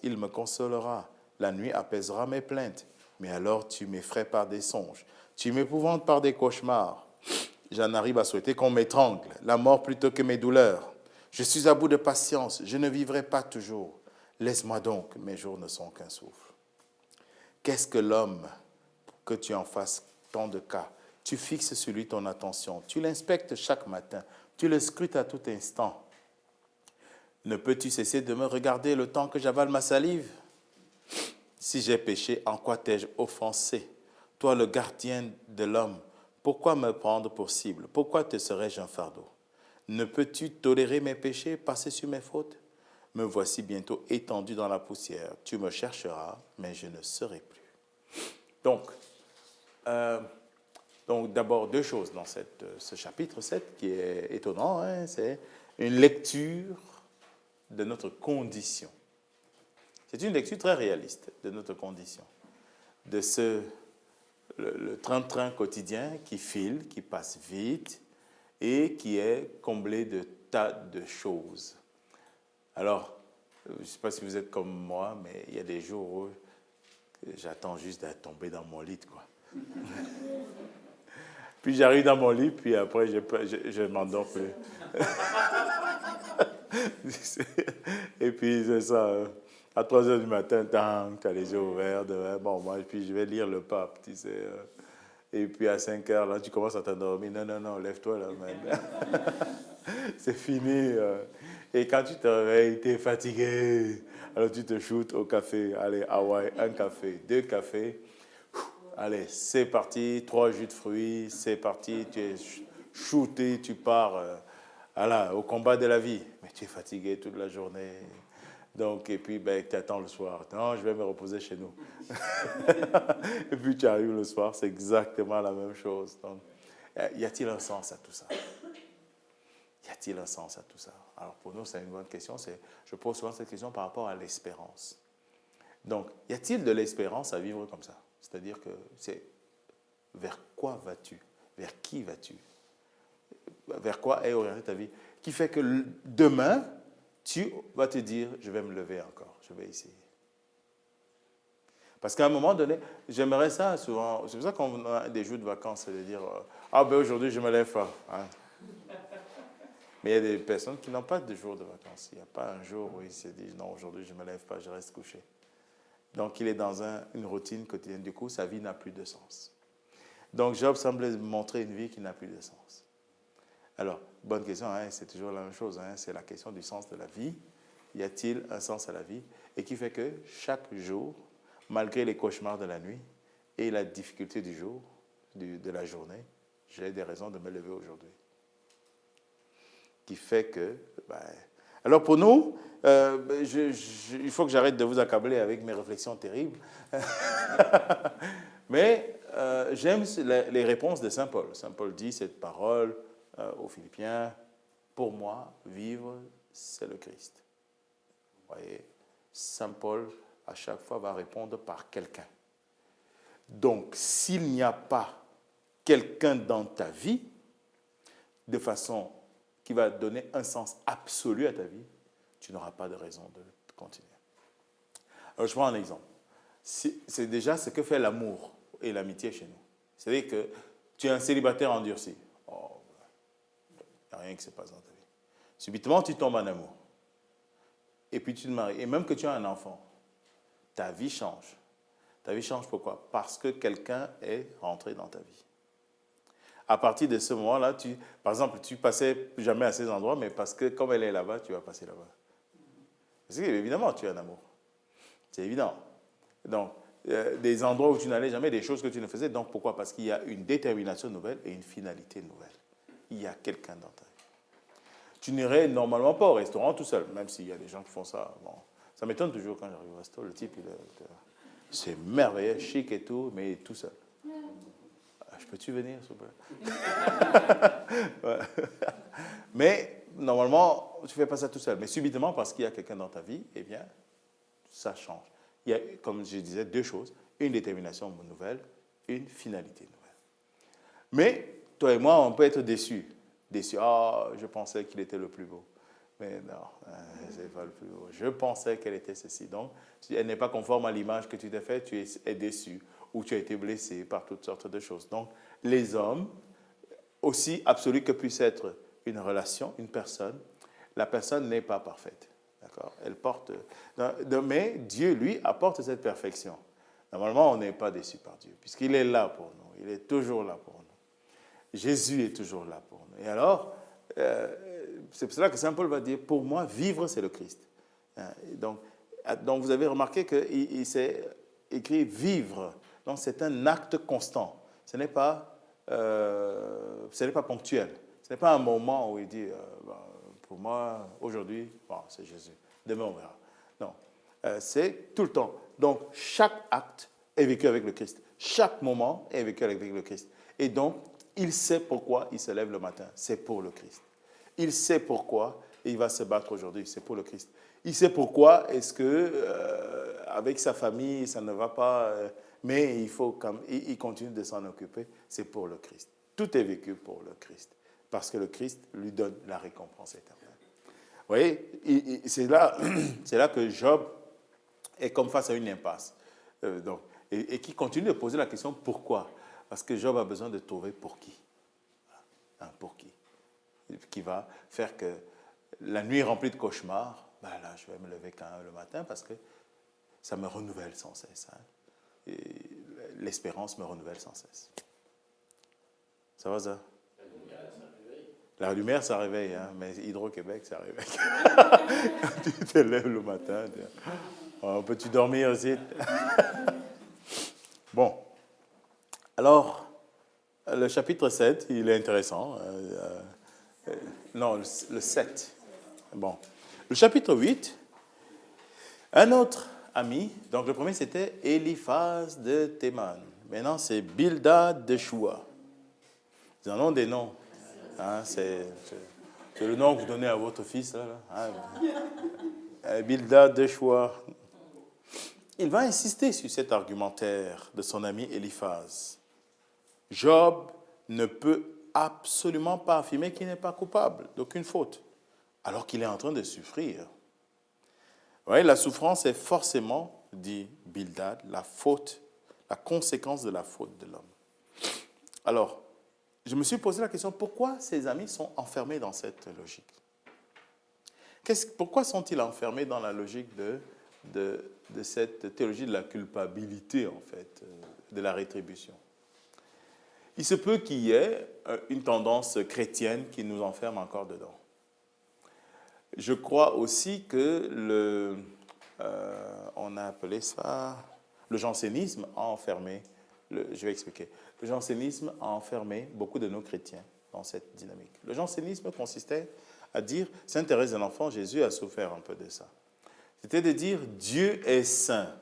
il me consolera. La nuit apaisera mes plaintes. Mais alors tu m'effraies par des songes. Tu m'épouvantes par des cauchemars. J'en arrive à souhaiter qu'on m'étrangle, la mort plutôt que mes douleurs. Je suis à bout de patience, je ne vivrai pas toujours. Laisse-moi donc, mes jours ne sont qu'un souffle. Qu'est-ce que l'homme pour que tu en fasses tant de cas? Tu fixes sur lui ton attention, tu l'inspectes chaque matin, tu le scrutes à tout instant. Ne peux-tu cesser de me regarder le temps que j'avale ma salive? Si j'ai péché, en quoi t'ai-je offensé? Toi, le gardien de l'homme, pourquoi me prendre pour cible? Pourquoi te serais-je un fardeau? Ne peux-tu tolérer mes péchés, passer sur mes fautes? Me voici bientôt étendu dans la poussière. Tu me chercheras, mais je ne serai plus. Donc d'abord, deux choses dans ce chapitre 7 qui est étonnant. Hein, c'est une lecture de notre condition. C'est une lecture très réaliste de notre condition, de le train-train quotidien qui file, qui passe vite et qui est comblé de tas de choses. Alors, je ne sais pas si vous êtes comme moi, mais il y a des jours où j'attends juste d'être tombé dans mon lit, quoi. Puis j'arrive dans mon lit, puis après je m'endors plus. Et puis c'est ça, à 3 heures du matin, tu as les yeux ouverts, bon, moi, puis je vais lire le pape, tu sais. Et puis à 5 heures, là, tu commences à t'endormir. Non, lève-toi là, man. C'est fini. Et quand tu te réveilles, tu es fatigué. Alors tu te shootes au café. Allez, Hawaï, un café, 2 cafés. Allez, c'est parti, 3 jus de fruits, c'est parti, tu es shooté, tu pars au combat de la vie. Mais tu es fatigué toute la journée. Donc, et puis, tu attends le soir. Non, je vais me reposer chez nous. Et puis, tu arrives le soir, c'est exactement la même chose. Donc, y a-t-il un sens à tout ça? Y a-t-il un sens à tout ça? Alors, pour nous, c'est une bonne question. Je pose souvent cette question par rapport à l'espérance. Donc, y a-t-il de l'espérance à vivre comme ça? C'est-à-dire que c'est vers quoi vas-tu? Vers qui vas-tu? Vers quoi est orientée ta vie? Qui fait que demain, tu vas te dire, je vais me lever encore, je vais essayer. Parce qu'à un moment donné, j'aimerais ça souvent, c'est pour ça qu'on a des jours de vacances, c'est de dire, aujourd'hui je ne me lève pas. Hein. Mais il y a des personnes qui n'ont pas de jours de vacances. Il n'y a pas un jour où ils se disent, non, aujourd'hui je ne me lève pas, je reste couché. Donc il est dans une routine quotidienne. Du coup, sa vie n'a plus de sens. Donc Job semble montrer une vie qui n'a plus de sens. Alors, bonne question, hein, c'est toujours la même chose, hein, c'est la question du sens de la vie. Y a-t-il un sens à la vie? Et qui fait que chaque jour, malgré les cauchemars de la nuit et la difficulté du jour, de la journée, j'ai des raisons de me lever aujourd'hui. Qui fait que... Alors pour nous, il faut que j'arrête de vous accabler avec mes réflexions terribles. Mais j'aime les réponses de Saint Paul. Saint Paul dit cette parole aux Philippiens, pour moi, vivre, c'est le Christ. Vous voyez, Saint Paul, à chaque fois, va répondre par quelqu'un. Donc, s'il n'y a pas quelqu'un dans ta vie, de façon qui va donner un sens absolu à ta vie, tu n'auras pas de raison de continuer. Alors, je prends un exemple. C'est déjà ce que fait l'amour et l'amitié chez nous. C'est-à-dire que tu es un célibataire endurci. Il n'y a rien qui se passe dans ta vie. Subitement, tu tombes en amour. Et puis tu te maries. Et même que tu as un enfant, ta vie change. Ta vie change pourquoi? Parce que quelqu'un est rentré dans ta vie. À partir de ce moment-là, par exemple, tu passais jamais à ces endroits, mais parce que comme elle est là-bas, tu vas passer là-bas. Parce que, évidemment, tu as un amour. C'est évident. Donc, des endroits où tu n'allais jamais, des choses que tu ne faisais. Donc, pourquoi? Parce qu'il y a une détermination nouvelle et une finalité nouvelle. Il y a quelqu'un dans ta vie. Tu n'irais normalement pas au restaurant tout seul, même s'il y a des gens qui font ça. Bon, ça m'étonne toujours quand j'arrive au resto, le type, c'est merveilleux, chic et tout, mais il est tout seul. Je peux-tu venir, s'il vous plaît? Ouais. Mais normalement, tu ne fais pas ça tout seul. Mais subitement, parce qu'il y a quelqu'un dans ta vie, eh bien, ça change. Il y a, comme je disais, 2 choses. Une détermination nouvelle, une finalité nouvelle. Mais toi et moi, on peut être déçus. Je pensais qu'il était le plus beau. Mais non, c'est pas le plus beau. Je pensais qu'elle était ceci. Donc, elle n'est pas conforme à l'image que tu t'es faite, tu es déçu ou tu as été blessé par toutes sortes de choses. Donc, les hommes, aussi absolus que puisse être une relation, une personne, la personne n'est pas parfaite. D'accord? Elle porte... Mais Dieu, lui, apporte cette perfection. Normalement, on n'est pas déçu par Dieu, puisqu'il est là pour nous. Il est toujours là pour nous. Jésus est toujours là pour nous. Et alors, c'est pour cela que Saint Paul va dire, pour moi, vivre, c'est le Christ. Donc vous avez remarqué qu'il s'est écrit vivre. Donc, c'est un acte constant. Ce n'est pas ponctuel. Ce n'est pas un moment où il dit, pour moi, aujourd'hui, bon, c'est Jésus. Demain, on verra. Non, c'est tout le temps. Donc, chaque acte est vécu avec le Christ. Chaque moment est vécu avec le Christ. Et donc, il sait pourquoi il se lève le matin. C'est pour le Christ. Il sait pourquoi il va se battre aujourd'hui. C'est pour le Christ. Il sait pourquoi est-ce que avec sa famille, ça ne va pas, mais il continue de s'en occuper. C'est pour le Christ. Tout est vécu pour le Christ. Parce que le Christ lui donne la récompense éternelle. Vous voyez, c'est là que Job est comme face à une impasse. Et qui continue de poser la question pourquoi? Parce que Job a besoin de trouver pour qui. Pour qui? Qui va faire que la nuit remplie de cauchemars, ben là, je vais me lever quand même le matin parce que ça me renouvelle sans cesse. Et l'espérance me renouvelle sans cesse. Ça va, ça? La lumière, ça réveille, mais Hydro-Québec, ça réveille. Tu te lèves le matin. Peux-tu dormir aussi? Bon. Alors, le chapitre 7, il est intéressant. Non, le 7. Bon. Le chapitre 8, un autre ami, donc le premier c'était Eliphaz de Théman. Maintenant, c'est Bildad de Shua. Ils en ont des noms. C'est le nom que vous donnez à votre fils. Bildad de Shua. Il va insister sur cet argumentaire de son ami Eliphaz. Job ne peut absolument pas affirmer qu'il n'est pas coupable d'aucune faute, alors qu'il est en train de souffrir. Vous voyez, la souffrance est forcément, dit Bildad, la faute, la conséquence de la faute de l'homme. Alors, je me suis posé la question, pourquoi ces amis sont enfermés dans cette logique? Pourquoi sont-ils enfermés dans la logique de cette théologie de la culpabilité, en fait, de la rétribution? Il se peut qu'il y ait une tendance chrétienne qui nous enferme encore dedans. Je crois aussi que on a appelé ça, le jansénisme a enfermé, je vais expliquer, le jansénisme a enfermé beaucoup de nos chrétiens dans cette dynamique. Le jansénisme consistait à dire, Sainte Thérèse de l'Enfant, Jésus a souffert un peu de ça. C'était de dire, Dieu est saint,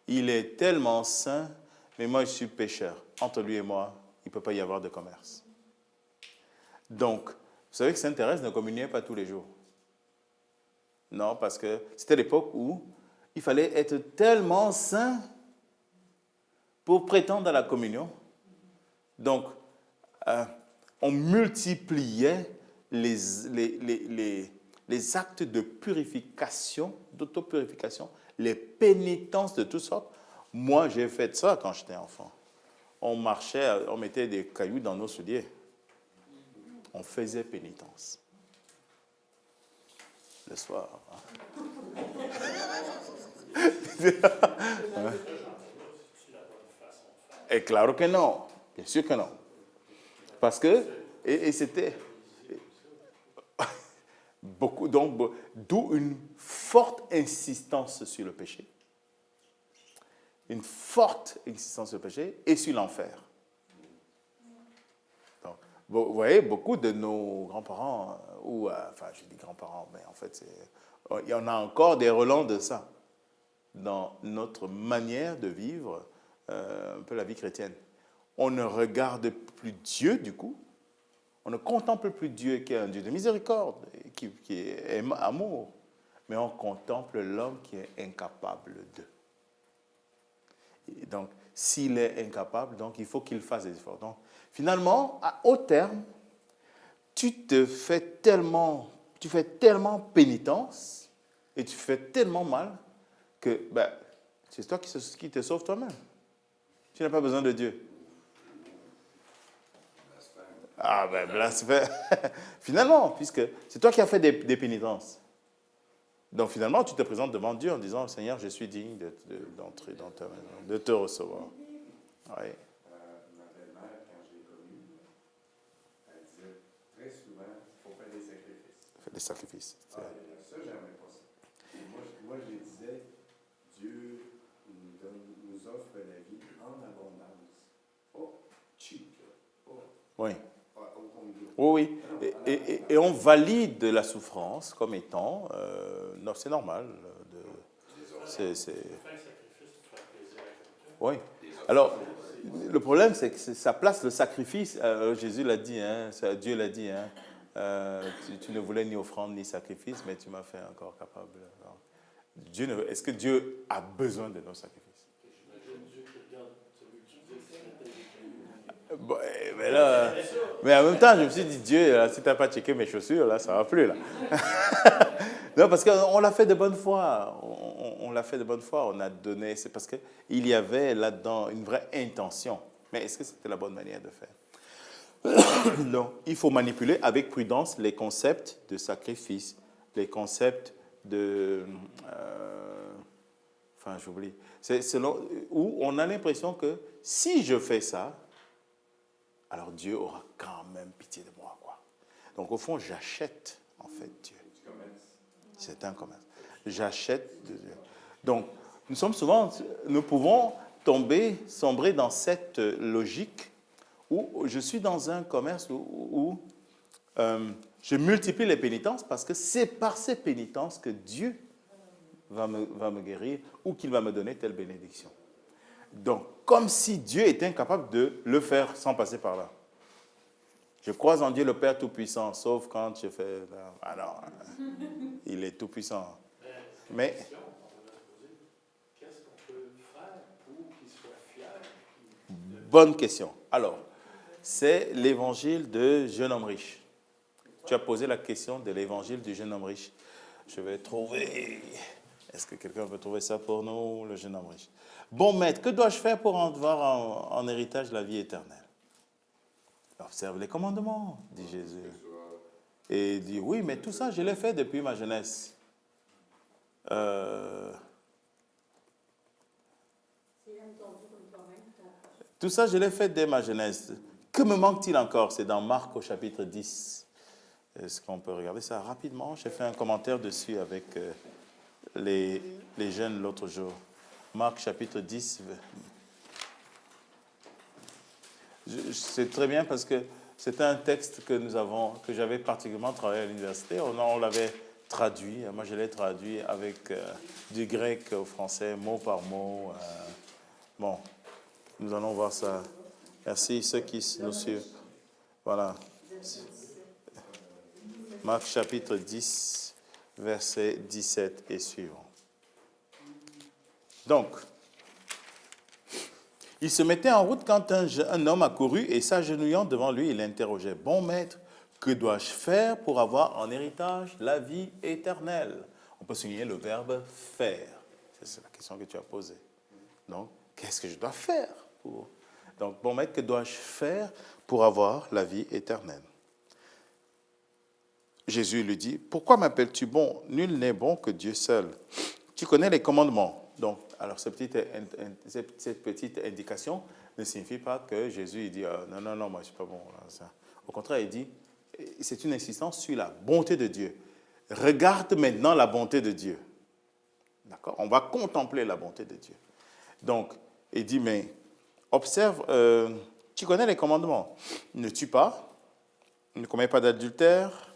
il est tellement saint, mais moi je suis pécheur, entre lui et moi, il ne peut pas y avoir de commerce. Donc, vous savez que Sainte Thérèse ne communiait pas tous les jours. Non, parce que c'était l'époque où il fallait être tellement saint pour prétendre à la communion. Donc, on multipliait les actes de purification, d'autopurification, les pénitences de toutes sortes. Moi, j'ai fait ça quand j'étais enfant. On marchait, on mettait des cailloux dans nos souliers. On faisait pénitence. Le soir. Et claro que non. Bien sûr que non. Parce que, et c'était beaucoup, donc, d'où une forte insistance sur le péché. Une forte insistance sur le péché et sur l'enfer. Donc, vous voyez, beaucoup de nos grands-parents, enfin, je dis grands-parents, mais en fait, il y en a encore des relents de ça dans notre manière de vivre un peu la vie chrétienne. On ne regarde plus Dieu, du coup. On ne contemple plus Dieu qui est un Dieu de miséricorde, qui est amour, mais on contemple l'homme qui est incapable de. Et donc, s'il est incapable, donc il faut qu'il fasse des efforts. Donc, finalement, au terme, tu fais tellement pénitence et tu fais tellement mal que c'est toi qui te sauves toi-même. Tu n'as pas besoin de Dieu. Ah ben blasphème. Finalement, puisque c'est toi qui as fait des pénitences. Donc finalement, tu te présentes devant Dieu en disant, Seigneur, je suis digne d'entrer dans ta maison, de te recevoir. Oui. Ma belle-mère, quand je l'ai connue, elle disait très souvent, il faut faire des sacrifices. Fais des sacrifices. Ça, j'aimais pas ça. Et moi, je lui disais, Dieu nous offre la vie en abondance. Oh, cheap, là. Oh, Oui. au compte-gouttes. Oui, oui. Et on valide la souffrance comme étant, non, c'est normal. C'est, Faire un sacrifice pour faire plaisir à quelqu'un. oui. Alors, le problème, c'est que ça place le sacrifice. Jésus l'a dit, hein, Dieu l'a dit. Hein, tu ne voulais ni offrande ni sacrifice, mais tu m'as fait encore capable. Est-ce que Dieu a besoin de nos sacrifices? J'imagine Dieu qui regarde celui qui dit que c'est Bon, mais en même temps, je me suis dit, Dieu, là, si tu n'as pas checké mes chaussures, là, ça ne va plus. Là. Non, parce qu'on l'a fait de bonne foi. On l'a fait de bonne foi. On a donné. C'est parce qu'il y avait là-dedans une vraie intention. Mais est-ce que c'était la bonne manière de faire? Non. Il faut manipuler avec prudence les concepts de sacrifice, les concepts de. Enfin, j'oublie. C'est selon où on a l'impression que si je fais ça, alors Dieu aura quand même pitié de moi, quoi. Donc, au fond, j'achète, en fait, Dieu. C'est un commerce. J'achète de Dieu. Donc, nous pouvons sombrer dans cette logique où je suis dans un commerce où je multiplie les pénitences parce que c'est par ces pénitences que Dieu va me guérir ou qu'il va me donner telle bénédiction. Donc, comme si Dieu était incapable de le faire sans passer par là. Je crois en Dieu le Père Tout-Puissant, sauf quand je fais... Ah non, il est Tout-Puissant. Mais... Qu'est-ce qu'on peut faire pour qu'il soit fier? Bonne question. Alors, c'est l'évangile de jeune homme riche. Tu as posé la question de l'évangile du jeune homme riche. Je vais trouver... Est-ce que quelqu'un peut trouver ça pour nous, le jeune homme riche? Bon maître, que dois-je faire pour avoir en héritage la vie éternelle? Observe les commandements, dit Jésus. Et il dit, oui, mais tout ça, je l'ai fait depuis ma jeunesse. Tout ça, je l'ai fait dès ma jeunesse. Que me manque-t-il encore? C'est dans Marc au chapitre 10. Est-ce qu'on peut regarder ça rapidement? J'ai fait un commentaire dessus avec les jeunes l'autre jour. Marc chapitre 10. C'est très bien parce que c'était un texte que j'avais particulièrement travaillé à l'université. On l'avait traduit. Moi, je l'ai traduit avec du grec au français, mot par mot. Bon, nous allons voir ça. Merci ceux qui nous suivent. Voilà. Marc chapitre 10, verset 17 et suivant. Donc, il se mettait en route quand un homme accourut et s'agenouillant devant lui, il l'interrogeait. « Bon maître, que dois-je faire pour avoir en héritage la vie éternelle ?» On peut souligner le verbe « faire ». C'est la question que tu as posée. Donc, qu'est-ce que je dois faire pour... Donc, bon maître, que dois-je faire pour avoir la vie éternelle? Jésus lui dit, « Pourquoi m'appelles-tu bon? Nul n'est bon que Dieu seul. Tu connais les commandements. » Donc, alors, cette petite indication ne signifie pas que Jésus il dit non, moi je ne suis pas bon. Ça. Au contraire, il dit c'est une insistance sur la bonté de Dieu. Regarde maintenant la bonté de Dieu. D'accord? On va contempler la bonté de Dieu. Donc, il dit mais observe, tu connais les commandements. Ne tue pas, ne commets pas d'adultère,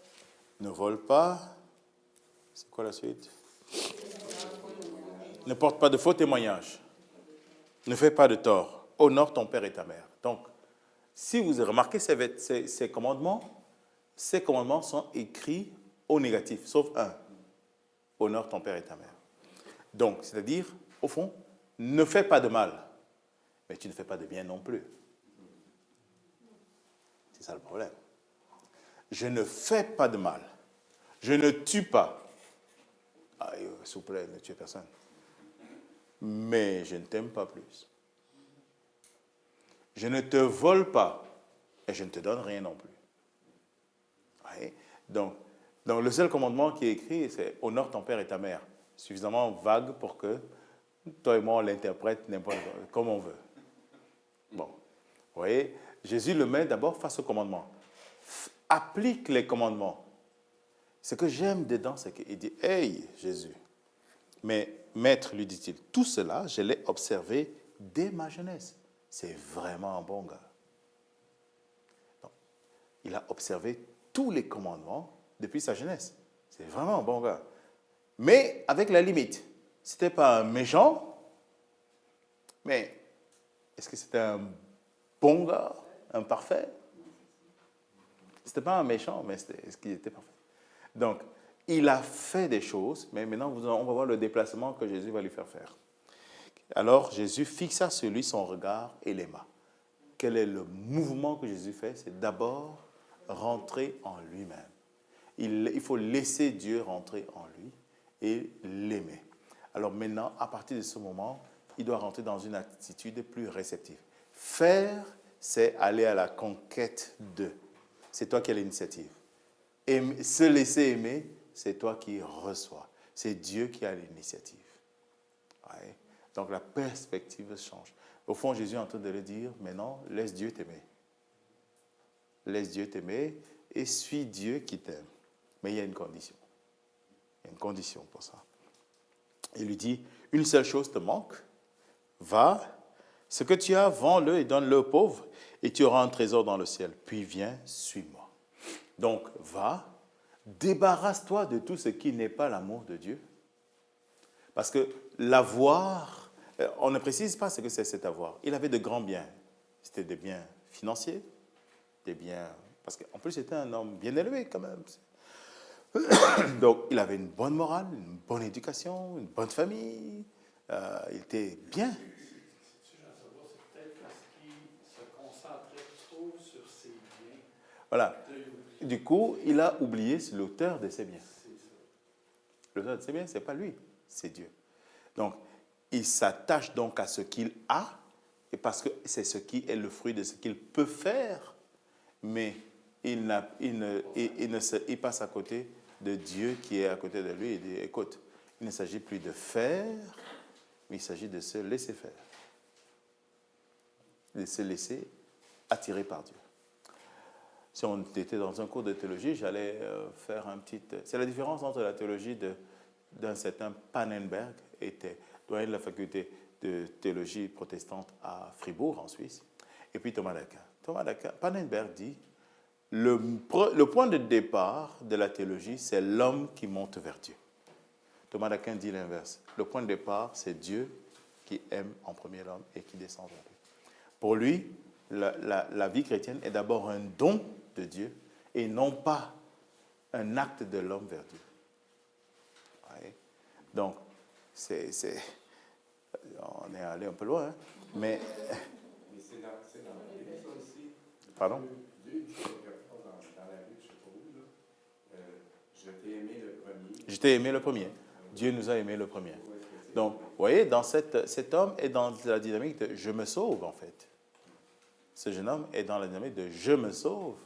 ne vole pas. C'est quoi la suite? Ne porte pas de faux témoignages. Ne fais pas de tort. Honore ton père et ta mère. Donc, si vous remarquez ces commandements sont écrits au négatif, sauf un. Honore ton père et ta mère. Donc, c'est-à-dire, au fond, ne fais pas de mal, mais tu ne fais pas de bien non plus. C'est ça le problème. Je ne fais pas de mal. Je ne tue pas. Ah, s'il vous plaît, ne tuez personne. Mais je ne t'aime pas plus. Je ne te vole pas, et je ne te donne rien non plus. Ouais. Donc, le seul commandement qui est écrit, c'est « honore ton père et ta mère ». Suffisamment vague pour que toi et moi, on l'interprète comme on veut. Bon, vous voyez, Jésus le met d'abord face au commandement. Applique les commandements. Ce que j'aime dedans, c'est qu'il dit « Hey, Jésus, mais maître, lui dit-il, tout cela, je l'ai observé dès ma jeunesse. » C'est vraiment un bon gars. Donc, il a observé tous les commandements depuis sa jeunesse. C'est vraiment un bon gars. Mais avec la limite. Ce n'était pas un méchant, mais est-ce que c'était un bon gars, un parfait? Ce n'était pas un méchant, mais est-ce qu'il était parfait? Donc, il a fait des choses, mais maintenant, on va voir le déplacement que Jésus va lui faire faire. Alors, Jésus fixa sur lui son regard et l'aima. Quel est le mouvement que Jésus fait? C'est d'abord rentrer en lui-même. Il faut laisser Dieu rentrer en lui et l'aimer. Alors maintenant, à partir de ce moment, il doit rentrer dans une attitude plus réceptive. Faire, c'est aller à la conquête de. C'est toi qui as l'initiative. Se laisser aimer, c'est toi qui reçois. C'est Dieu qui a l'initiative. Ouais. Donc la perspective change. Au fond, Jésus est en train de le dire, maintenant, laisse Dieu t'aimer. Laisse Dieu t'aimer et suis Dieu qui t'aime. Mais il y a une condition. Il y a une condition pour ça. Il lui dit, une seule chose te manque, va, ce que tu as, vends-le et donne-le aux pauvres, et tu auras un trésor dans le ciel. Puis viens, suis-moi. Donc, va, débarrasse-toi de tout ce qui n'est pas l'amour de Dieu. Parce que l'avoir, on ne précise pas ce que c'est cet avoir. Il avait de grands biens. C'était des biens financiers, des biens... Parce qu'en plus, c'était un homme bien élevé quand même. Donc, il avait une bonne morale, une bonne éducation, une bonne famille. Il était bien. C'est peut-être parce qu'il se concentrait trop sur ses biens. Voilà. Du coup, il a oublié l'auteur de ses biens. L'auteur de ses biens, ce n'est pas lui, c'est Dieu. Donc, il s'attache donc à ce qu'il a, et parce que c'est ce qui est le fruit de ce qu'il peut faire, mais il passe à côté de Dieu qui est à côté de lui et dit, écoute, il ne s'agit plus de faire, mais il s'agit de se laisser faire. De se laisser attirer par Dieu. Si on était dans un cours de théologie, j'allais faire un petit... C'est la différence entre la théologie d'un certain Pannenberg, était doyen de la faculté de théologie protestante à Fribourg, en Suisse, et puis Thomas d'Aquin. Pannenberg dit, le point de départ de la théologie, c'est l'homme qui monte vers Dieu. Thomas d'Aquin dit l'inverse. Le point de départ, c'est Dieu qui aime en premier l'homme et qui descend vers lui. Pour lui, la vie chrétienne est d'abord un don de Dieu et non pas un acte de l'homme vers Dieu. Ouais. Donc, on est allé un peu loin, hein? Mais c'est dans la Bible, ça aussi. Pardon? Dieu dit quelque part dans la Bible, je sais pas où, là, je t'ai aimé le premier. Je t'ai aimé le premier. Dieu nous a aimé le premier. Donc, vous voyez, dans cet homme est dans la dynamique de « je me sauve », en fait. Ce jeune homme est dans la dynamique de « je me sauve »,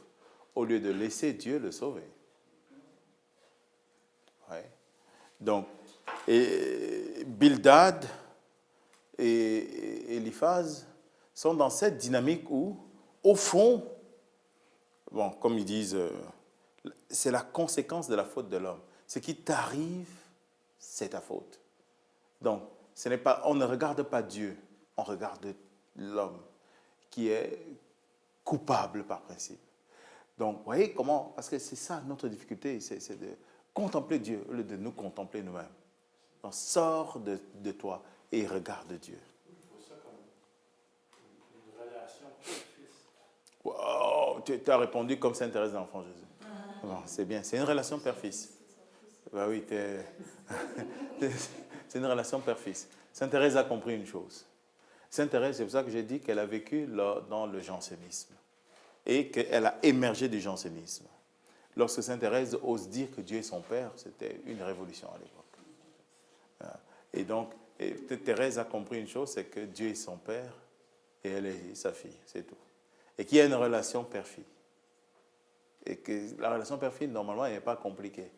au lieu de laisser Dieu le sauver. Ouais. Donc, et Bildad et Eliphaz sont dans cette dynamique où, au fond, bon, comme ils disent, c'est la conséquence de la faute de l'homme. Ce qui t'arrive, c'est ta faute. Donc, on ne regarde pas Dieu, on regarde l'homme qui est coupable par principe. Donc, vous voyez comment, parce que c'est ça notre difficulté, c'est de contempler Dieu au lieu de nous contempler nous-mêmes. Donc, sors de toi et regarde Dieu. Il faut ça comme une relation père-fils. Wow, tu as répondu comme Sainte-Thérèse de l'Enfant Jésus. Bon, c'est bien, c'est une relation père-fils. Ben oui, c'est une relation père-fils. Sainte-Thérèse a compris une chose. Sainte-Thérèse, c'est pour ça que j'ai dit qu'elle a vécu dans le jansénisme et qu'elle a émergé du jansénisme. Lorsque Sainte-Thérèse ose dire que Dieu est son père, c'était une révolution à l'époque. Et donc, Thérèse a compris une chose, c'est que Dieu est son père et elle est sa fille, c'est tout. et qu'il y a une relation père-fille. Et que la relation père-fille, normalement, elle n'est pas compliquée.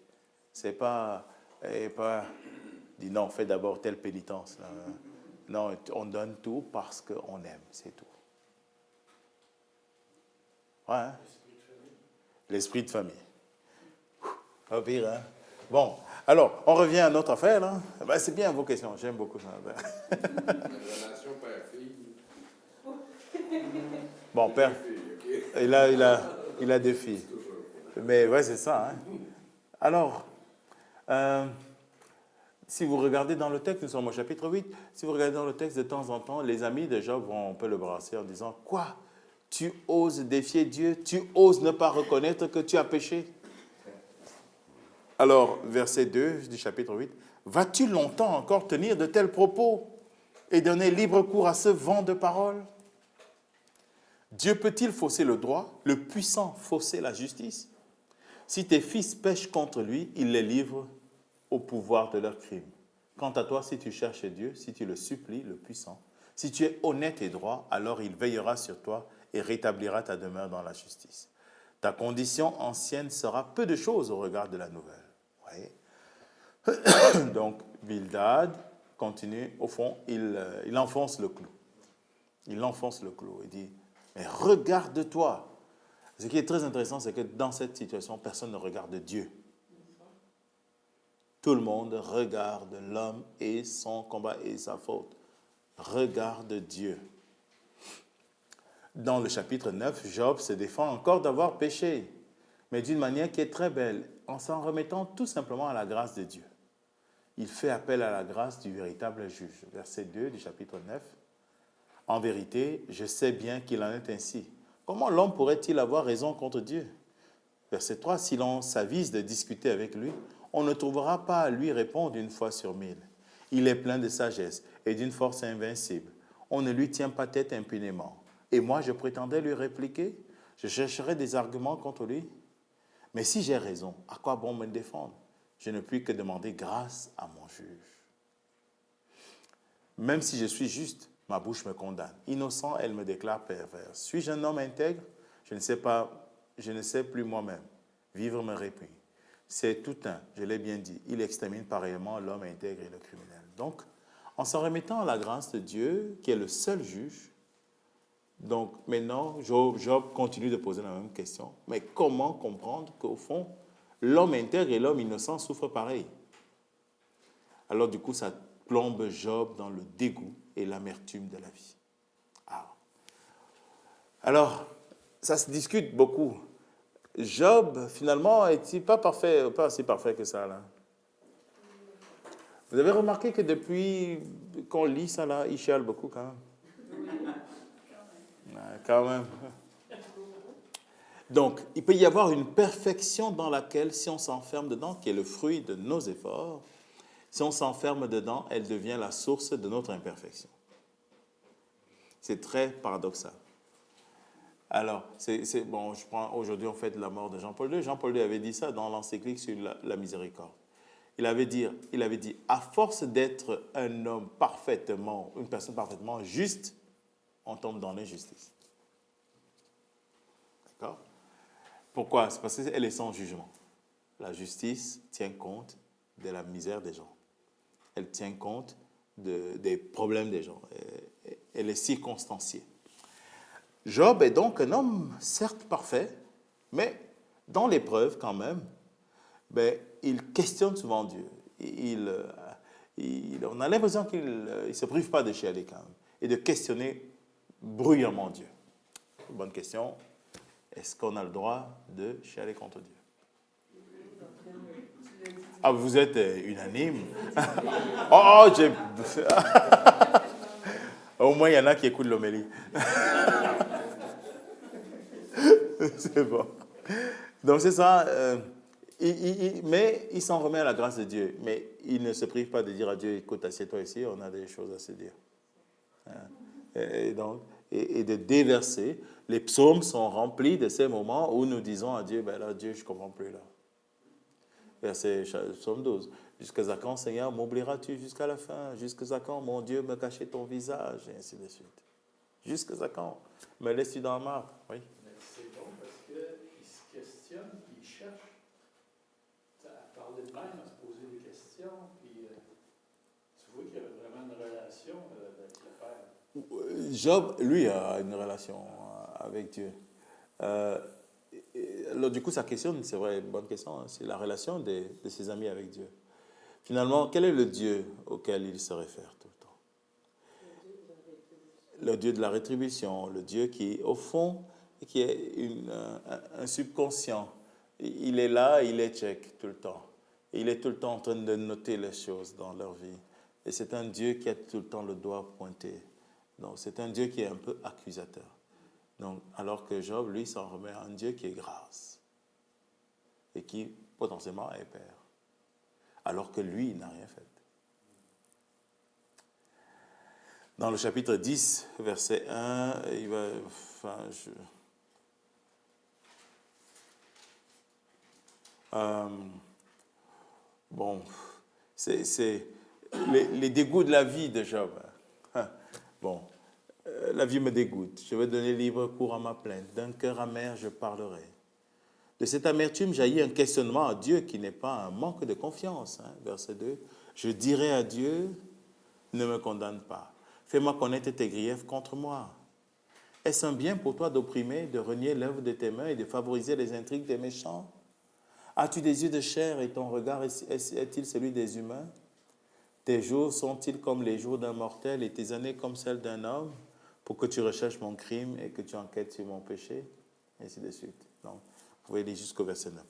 C'est pas, elle n'est pas dit non, fais d'abord telle pénitence. Non, on donne tout parce qu'on aime, c'est tout. Ouais, hein? L'esprit de famille. Pas pire, hein? Bon, alors, on revient à notre affaire, là. Ben, c'est bien vos questions, j'aime beaucoup ça. La relation père-fille. Bon, père, il a 2 filles. Mais ouais, c'est ça. Hein? Alors, si vous regardez dans le texte, nous sommes au chapitre 8, si vous regardez dans le texte, de temps en temps, les amis de Job vont un peu le brasser en disant, « Quoi? Tu oses défier Dieu? Tu oses ne pas reconnaître que tu as péché? » Alors, verset 2 du chapitre 8, « Vas-tu longtemps encore tenir de tels propos et donner libre cours à ce vent de paroles? Dieu peut-il fausser le droit, le puissant fausser la justice? Si tes fils pêchent contre lui, il les livre au pouvoir de leur crime. Quant à toi, si tu cherches Dieu, si tu le supplies, le puissant, si tu es honnête et droit, alors il veillera sur toi et rétablira ta demeure dans la justice. Ta condition ancienne sera peu de choses au regard de la nouvelle. » Voyez? Donc, Bildad continue, au fond, il enfonce le clou. Il enfonce le clou et dit, mais regarde-toi. Ce qui est très intéressant, c'est que dans cette situation, personne ne regarde Dieu. Tout le monde regarde l'homme et son combat et sa faute. Regarde Dieu. Dans le chapitre 9, Job se défend encore d'avoir péché, mais d'une manière qui est très belle, en s'en remettant tout simplement à la grâce de Dieu. Il fait appel à la grâce du véritable juge. Verset 2 du chapitre 9. En vérité, je sais bien qu'il en est ainsi. Comment l'homme pourrait-il avoir raison contre Dieu? Verset 3. Si l'on s'avise de discuter avec lui, on ne trouvera pas à lui répondre une fois sur 1000. Il est plein de sagesse et d'une force invincible. On ne lui tient pas tête impunément. Et moi, je prétendais lui répliquer? Je chercherais des arguments contre lui? Mais si j'ai raison, à quoi bon me défendre? Je ne puis que demander grâce à mon juge. Même si je suis juste, ma bouche me condamne. Innocent, elle me déclare pervers. Suis-je un homme intègre? Je ne sais plus moi-même. Vivre me répugne. C'est tout un, je l'ai bien dit, il extermine pareillement l'homme intègre et le criminel. Donc, en s'en remettant à la grâce de Dieu, qui est le seul juge, donc maintenant, Job continue de poser la même question. Mais comment comprendre qu'au fond, l'homme intègre et l'homme innocent souffrent pareil? Alors du coup, ça plombe Job dans le dégoût et l'amertume de la vie. Alors, ça se discute beaucoup. Job, finalement, est-il pas parfait, pas aussi parfait que ça, là? Vous avez remarqué que depuis qu'on lit ça, là, il chiale beaucoup, quand même. Quand même. Donc, il peut y avoir une perfection dans laquelle, si on s'enferme dedans, qui est le fruit de nos efforts, si on s'enferme dedans, elle devient la source de notre imperfection. C'est très paradoxal. Alors, bon, je prends aujourd'hui, on fête la mort de Jean-Paul II. Jean-Paul II avait dit ça dans l'encyclique sur la miséricorde. Il avait dit, à force d'être un homme parfaitement, une personne parfaitement juste, on tombe dans l'injustice. D'accord? Pourquoi? C'est parce qu'elle est sans jugement. La justice tient compte de la misère des gens. Elle tient compte des problèmes des gens. Elle est circonstanciée. Job est donc un homme, certes parfait, mais dans l'épreuve quand même, il questionne souvent Dieu. On a l'impression qu'il ne se prive pas de chialer quand même, et de questionner bruyamment Dieu. Bonne question. Est-ce qu'on a le droit de chialer contre Dieu? Ah, vous êtes unanime. Au moins, il y en a qui écoutent l'homélie. C'est bon. Donc, c'est ça. Mais il s'en remet à la grâce de Dieu. Mais il ne se prive pas de dire à Dieu, écoute, assieds-toi ici, on a des choses à se dire. Et de déverser. Les psaumes sont remplis de ces moments où nous disons à Dieu, là, Dieu, je ne comprends plus là. Verset psaume 12. Jusqu'à quand, Seigneur, m'oublieras-tu jusqu'à la fin? Jusqu'à quand, mon Dieu, me cacher ton visage? Et ainsi de suite. Jusqu'à ça quand? Me laisses-tu dans le marbre? Oui. Mais c'est bon parce qu'il se questionne, puis il cherche à parler de même, à se poser des questions, puis tu vois qu'il y a vraiment une relation avec le Père. Job, lui, a une relation avec Dieu. Alors, du coup, sa question, c'est vrai, une bonne question, hein, c'est la relation de ses amis avec Dieu. Finalement, quel est le Dieu auquel il se réfère tout le temps? Le Dieu de la rétribution, le Dieu qui, au fond, qui est un subconscient. Il est là, il est check tout le temps. Il est tout le temps en train de noter les choses dans leur vie. Et c'est un Dieu qui a tout le temps le doigt pointé. Donc, c'est un Dieu qui est un peu accusateur. Donc, alors que Job, lui, s'en remet à un Dieu qui est grâce et qui, potentiellement, est Père. Alors que lui, il n'a rien fait. Dans le chapitre 10, verset 1, il va... bon, c'est les dégoûts de la vie de Job. Bon, la vie me dégoûte. Je vais donner libre cours à ma plainte. D'un cœur amer, je parlerai. De cette amertume jaillit un questionnement à Dieu qui n'est pas un manque de confiance. Verset 2. Je dirai à Dieu, ne me condamne pas. Fais-moi connaître tes griefs contre moi. Est-ce un bien pour toi d'opprimer, de renier l'œuvre de tes mains et de favoriser les intrigues des méchants? As-tu des yeux de chair et ton regard est-il celui des humains? Tes jours sont-ils comme les jours d'un mortel et tes années comme celles d'un homme, pour que tu recherches mon crime et que tu enquêtes sur mon péché? Et ainsi de suite. Donc, vous pouvez lire jusqu'au verset 9.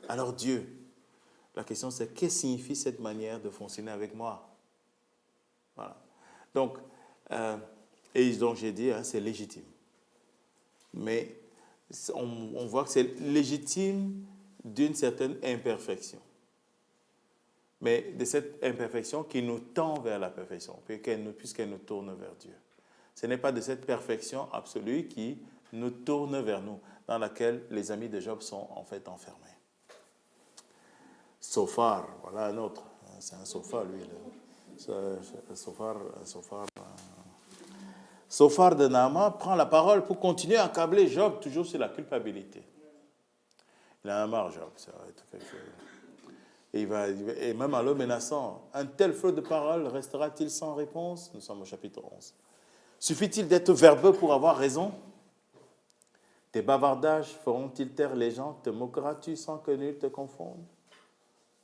Alors Dieu, la question c'est, qu'est-ce que signifie cette manière de fonctionner avec moi? Voilà. Donc, j'ai dit, c'est légitime. Mais on voit que c'est légitime d'une certaine imperfection. Mais de cette imperfection qui nous tend vers la perfection, puisqu'elle nous tourne vers Dieu. Ce n'est pas de cette perfection absolue qui nous tourne vers nous, dans laquelle les amis de Job sont en fait enfermés. Sophar, voilà un autre. C'est un sophar, lui. Sophar de Naaman prend la parole pour continuer à accabler Job, toujours sur la culpabilité. Il a un marre, Job, ça va être quelque chose. Et même en le menaçant, un tel flot de paroles restera-t-il sans réponse? Nous sommes au chapitre 11. Suffit-il d'être verbeux pour avoir raison? Tes bavardages feront-ils taire les gens? Te moqueras-tu sans que nul te confonde?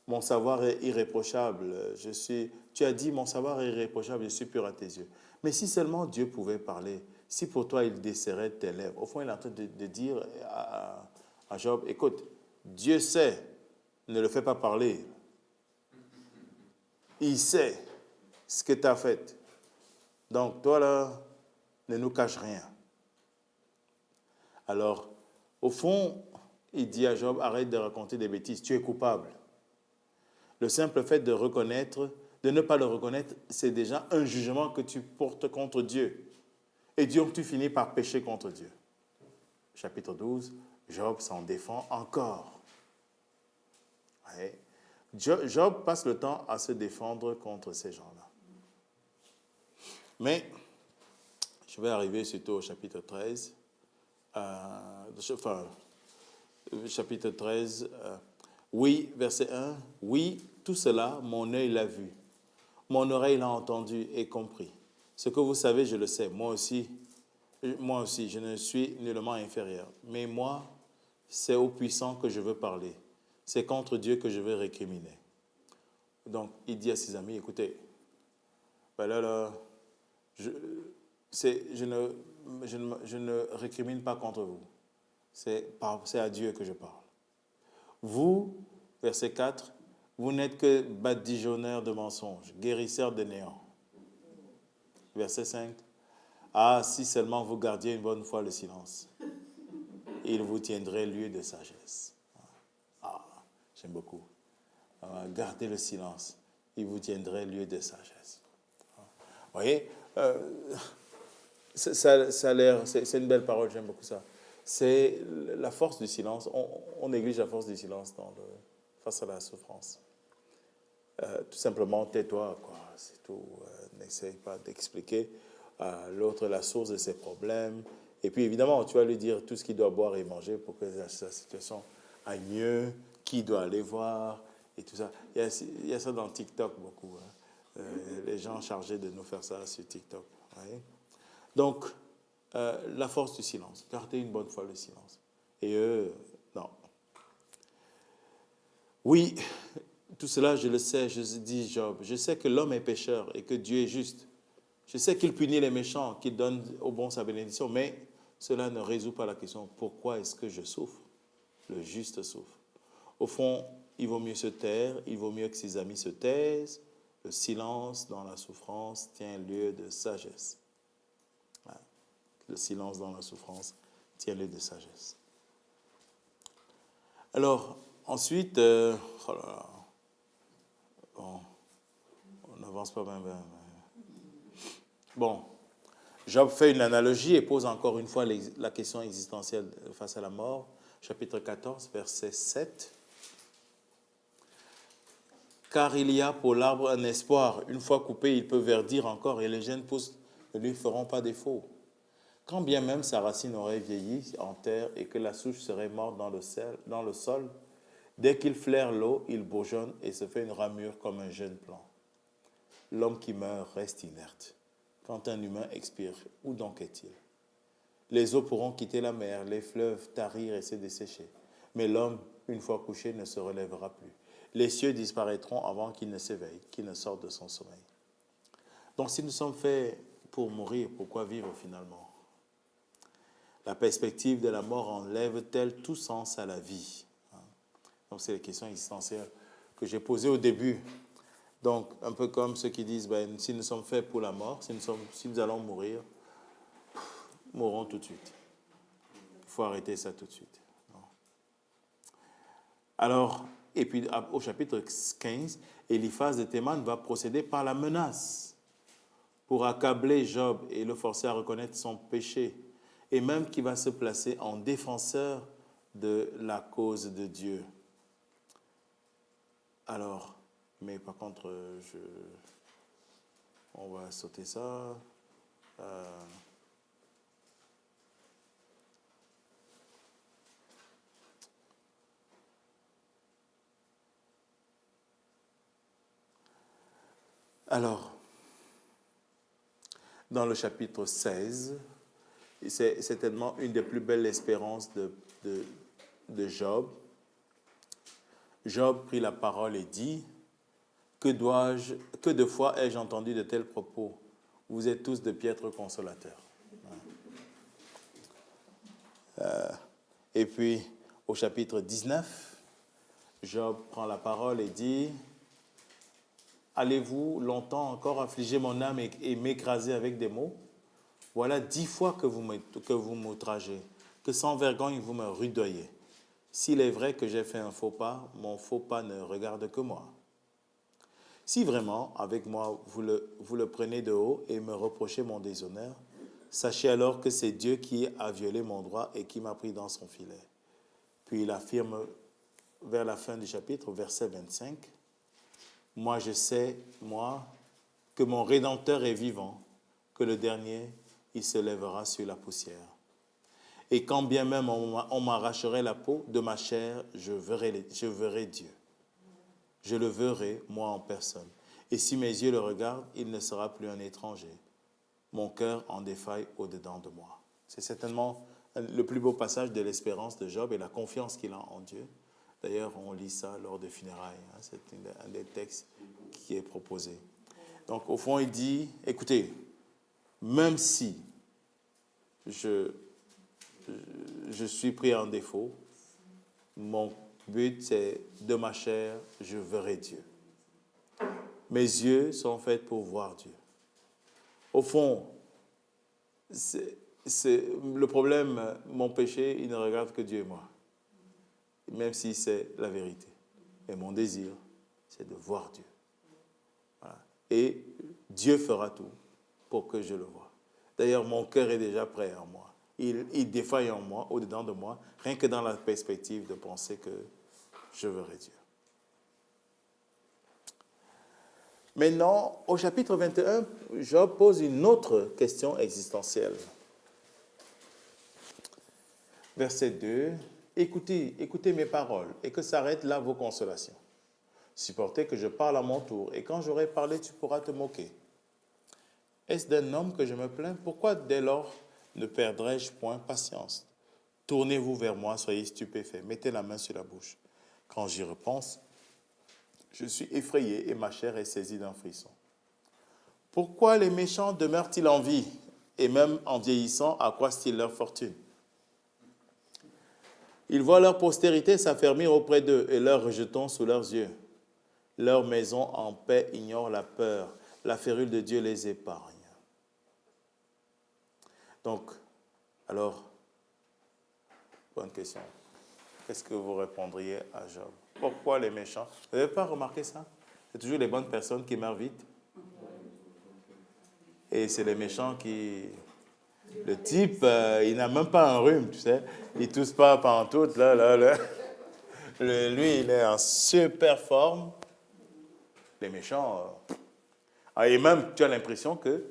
Mon savoir est irréprochable. Tu as dit, mon savoir est irréprochable, je suis pur à tes yeux. Mais si seulement Dieu pouvait parler, si pour toi il desserrait tes lèvres. Au fond, il est en train de dire à Job, écoute, Dieu sait, ne le fais pas parler. Il sait ce que tu as fait. Donc, toi là, ne nous cache rien. Alors, au fond, il dit à Job, arrête de raconter des bêtises, tu es coupable. Le simple fait de reconnaître, de ne pas le reconnaître, c'est déjà un jugement que tu portes contre Dieu. Et donc tu finis par pécher contre Dieu. Chapitre 12, Job s'en défend encore. Ouais. Job passe le temps à se défendre contre ces gens-là. Mais, je vais arriver surtout au chapitre 13. Chapitre 13, oui, verset 1. Oui, tout cela, mon œil l'a vu. Mon oreille l'a entendu et compris. Ce que vous savez, je le sais. Moi aussi, je ne suis nullement inférieur. Mais moi, c'est au puissant que je veux parler. C'est contre Dieu que je veux récriminer. Donc, il dit à ses amis, écoutez, je ne récrimine pas contre vous. C'est à Dieu que je parle. Vous, verset 4, vous n'êtes que badigeonneurs de mensonges, guérisseurs de néant. Verset 5, ah, si seulement vous gardiez une bonne fois le silence, il vous tiendrait lieu de sagesse. Ah, j'aime beaucoup. Gardez le silence, il vous tiendrait lieu de sagesse. Vous voyez, ça a l'air, c'est une belle parole, j'aime beaucoup ça. C'est la force du silence. On néglige la force du silence face à la souffrance. Tout simplement, tais-toi, quoi. C'est tout. N'essaye pas d'expliquer. l'autre la source de ses problèmes. Et puis évidemment, tu vas lui dire tout ce qu'il doit boire et manger pour que sa situation aille mieux, qui doit aller voir et tout ça. Il y a ça dans TikTok beaucoup. Hein. Les gens chargés de nous faire ça sur TikTok. Ouais. Donc, la force du silence. Gardez une bonne fois le silence. Et eux, non. Oui, tout cela, je le sais, je dis Job. Je sais que l'homme est pécheur et que Dieu est juste. Je sais qu'il punit les méchants, qu'il donne aux bons sa bénédiction, mais cela ne résout pas la question. Pourquoi est-ce que je souffre? Le juste souffre. Au fond, il vaut mieux se taire, il vaut mieux que ses amis se taisent. Le silence dans la souffrance tient lieu de sagesse. Le silence dans la souffrance tient lieu de sagesse. Alors, ensuite, oh là là, bon, on n'avance pas bien. Bon, Job fait une analogie et pose encore une fois la question existentielle face à la mort. Chapitre 14, verset 7. Car il y a pour l'arbre un espoir. Une fois coupé, il peut verdir encore et les jeunes pousses ne lui feront pas défaut. Quand bien même sa racine aurait vieilli en terre et que la souche serait morte dans le sol, dès qu'il flaire l'eau, il bourgeonne et se fait une ramure comme un jeune plant. L'homme qui meurt reste inerte. Quand un humain expire, où donc est-il? Les eaux pourront quitter la mer, les fleuves tarir et se dessécher. Mais l'homme, une fois couché, ne se relèvera plus. Les cieux disparaîtront avant qu'il ne s'éveille, qu'il ne sorte de son sommeil. Donc si nous sommes faits pour mourir, pourquoi vivre finalement? La perspective de la mort enlève-t-elle tout sens à la vie? Donc c'est les questions existentielles que j'ai posées au début. Donc un peu comme ceux qui disent, si nous sommes faits pour la mort, si nous allons mourir, mourons tout de suite. Il faut arrêter ça tout de suite. Non. Alors, et puis au chapitre 15, Eliphaz de Théman va procéder par la menace pour accabler Job et le forcer à reconnaître son péché. Et même qui va se placer en défenseur de la cause de Dieu. Alors, mais par contre, on va sauter ça. Alors, dans le chapitre 16, c'est certainement une des plus belles espérances de Job. Job prit la parole et dit, que de fois ai-je entendu de tels propos? Vous êtes tous de piètres consolateurs. Et puis, au chapitre 19, Job prend la parole et dit, allez-vous longtemps encore affliger mon âme et m'écraser avec des mots? Voilà 10 fois que vous m'outragez, que sans vergogne vous me rudoyez. S'il est vrai que j'ai fait un faux pas, mon faux pas ne regarde que moi. Si vraiment, avec moi, vous le prenez de haut et me reprochez mon déshonneur, sachez alors que c'est Dieu qui a violé mon droit et qui m'a pris dans son filet. Puis il affirme vers la fin du chapitre, verset 25, « Moi je sais, moi, que mon Rédempteur est vivant, que le dernier, il se lèvera sur la poussière. Et quand bien même on m'arracherait la peau de ma chair, je verrai Dieu. Je le verrai, moi en personne. Et si mes yeux le regardent, il ne sera plus un étranger. Mon cœur en défaille au-dedans de moi. » C'est certainement le plus beau passage de l'espérance de Job et la confiance qu'il a en Dieu. D'ailleurs, on lit ça lors des funérailles. C'est un des textes qui est proposé. Donc, au fond, il dit, écoutez, même si je suis pris en défaut, mon but, c'est de ma chair, je verrai Dieu. Mes yeux sont faits pour voir Dieu. Au fond, c'est le problème, mon péché, il ne regarde que Dieu et moi. Même si c'est la vérité. Et mon désir, c'est de voir Dieu. Voilà. Et Dieu fera tout pour que je le voie. D'ailleurs, mon cœur est déjà prêt en moi. Il défaille en moi, au-dedans de moi, rien que dans la perspective de penser que je verrai Dieu. Maintenant, au chapitre 21, Job pose une autre question existentielle. Verset 2. Écoutez mes paroles et que s'arrêtent là vos consolations. Supportez que je parle à mon tour et quand j'aurai parlé, tu pourras te moquer. Est-ce d'un homme que je me plains? Pourquoi dès lors ne perdrai-je point patience? Tournez-vous vers moi, soyez stupéfaits, mettez la main sur la bouche. Quand j'y repense, je suis effrayé et ma chair est saisie d'un frisson. Pourquoi les méchants demeurent-ils en vie et même en vieillissant, accroissent-ils leur fortune? Ils voient leur postérité s'affermir auprès d'eux et leurs rejetons sous leurs yeux. Leur maison en paix ignore la peur. La férule de Dieu les épargne. Donc, alors, bonne question. Qu'est-ce que vous répondriez à Job? Pourquoi les méchants? Vous n'avez pas remarqué ça? C'est toujours les bonnes personnes qui meurent vite. Et c'est les méchants qui... Le type, il n'a même pas un rhume, tu sais. Il ne tousse pas pendant tout. Là. Lui, il est en super forme. Les méchants... et même, tu as l'impression que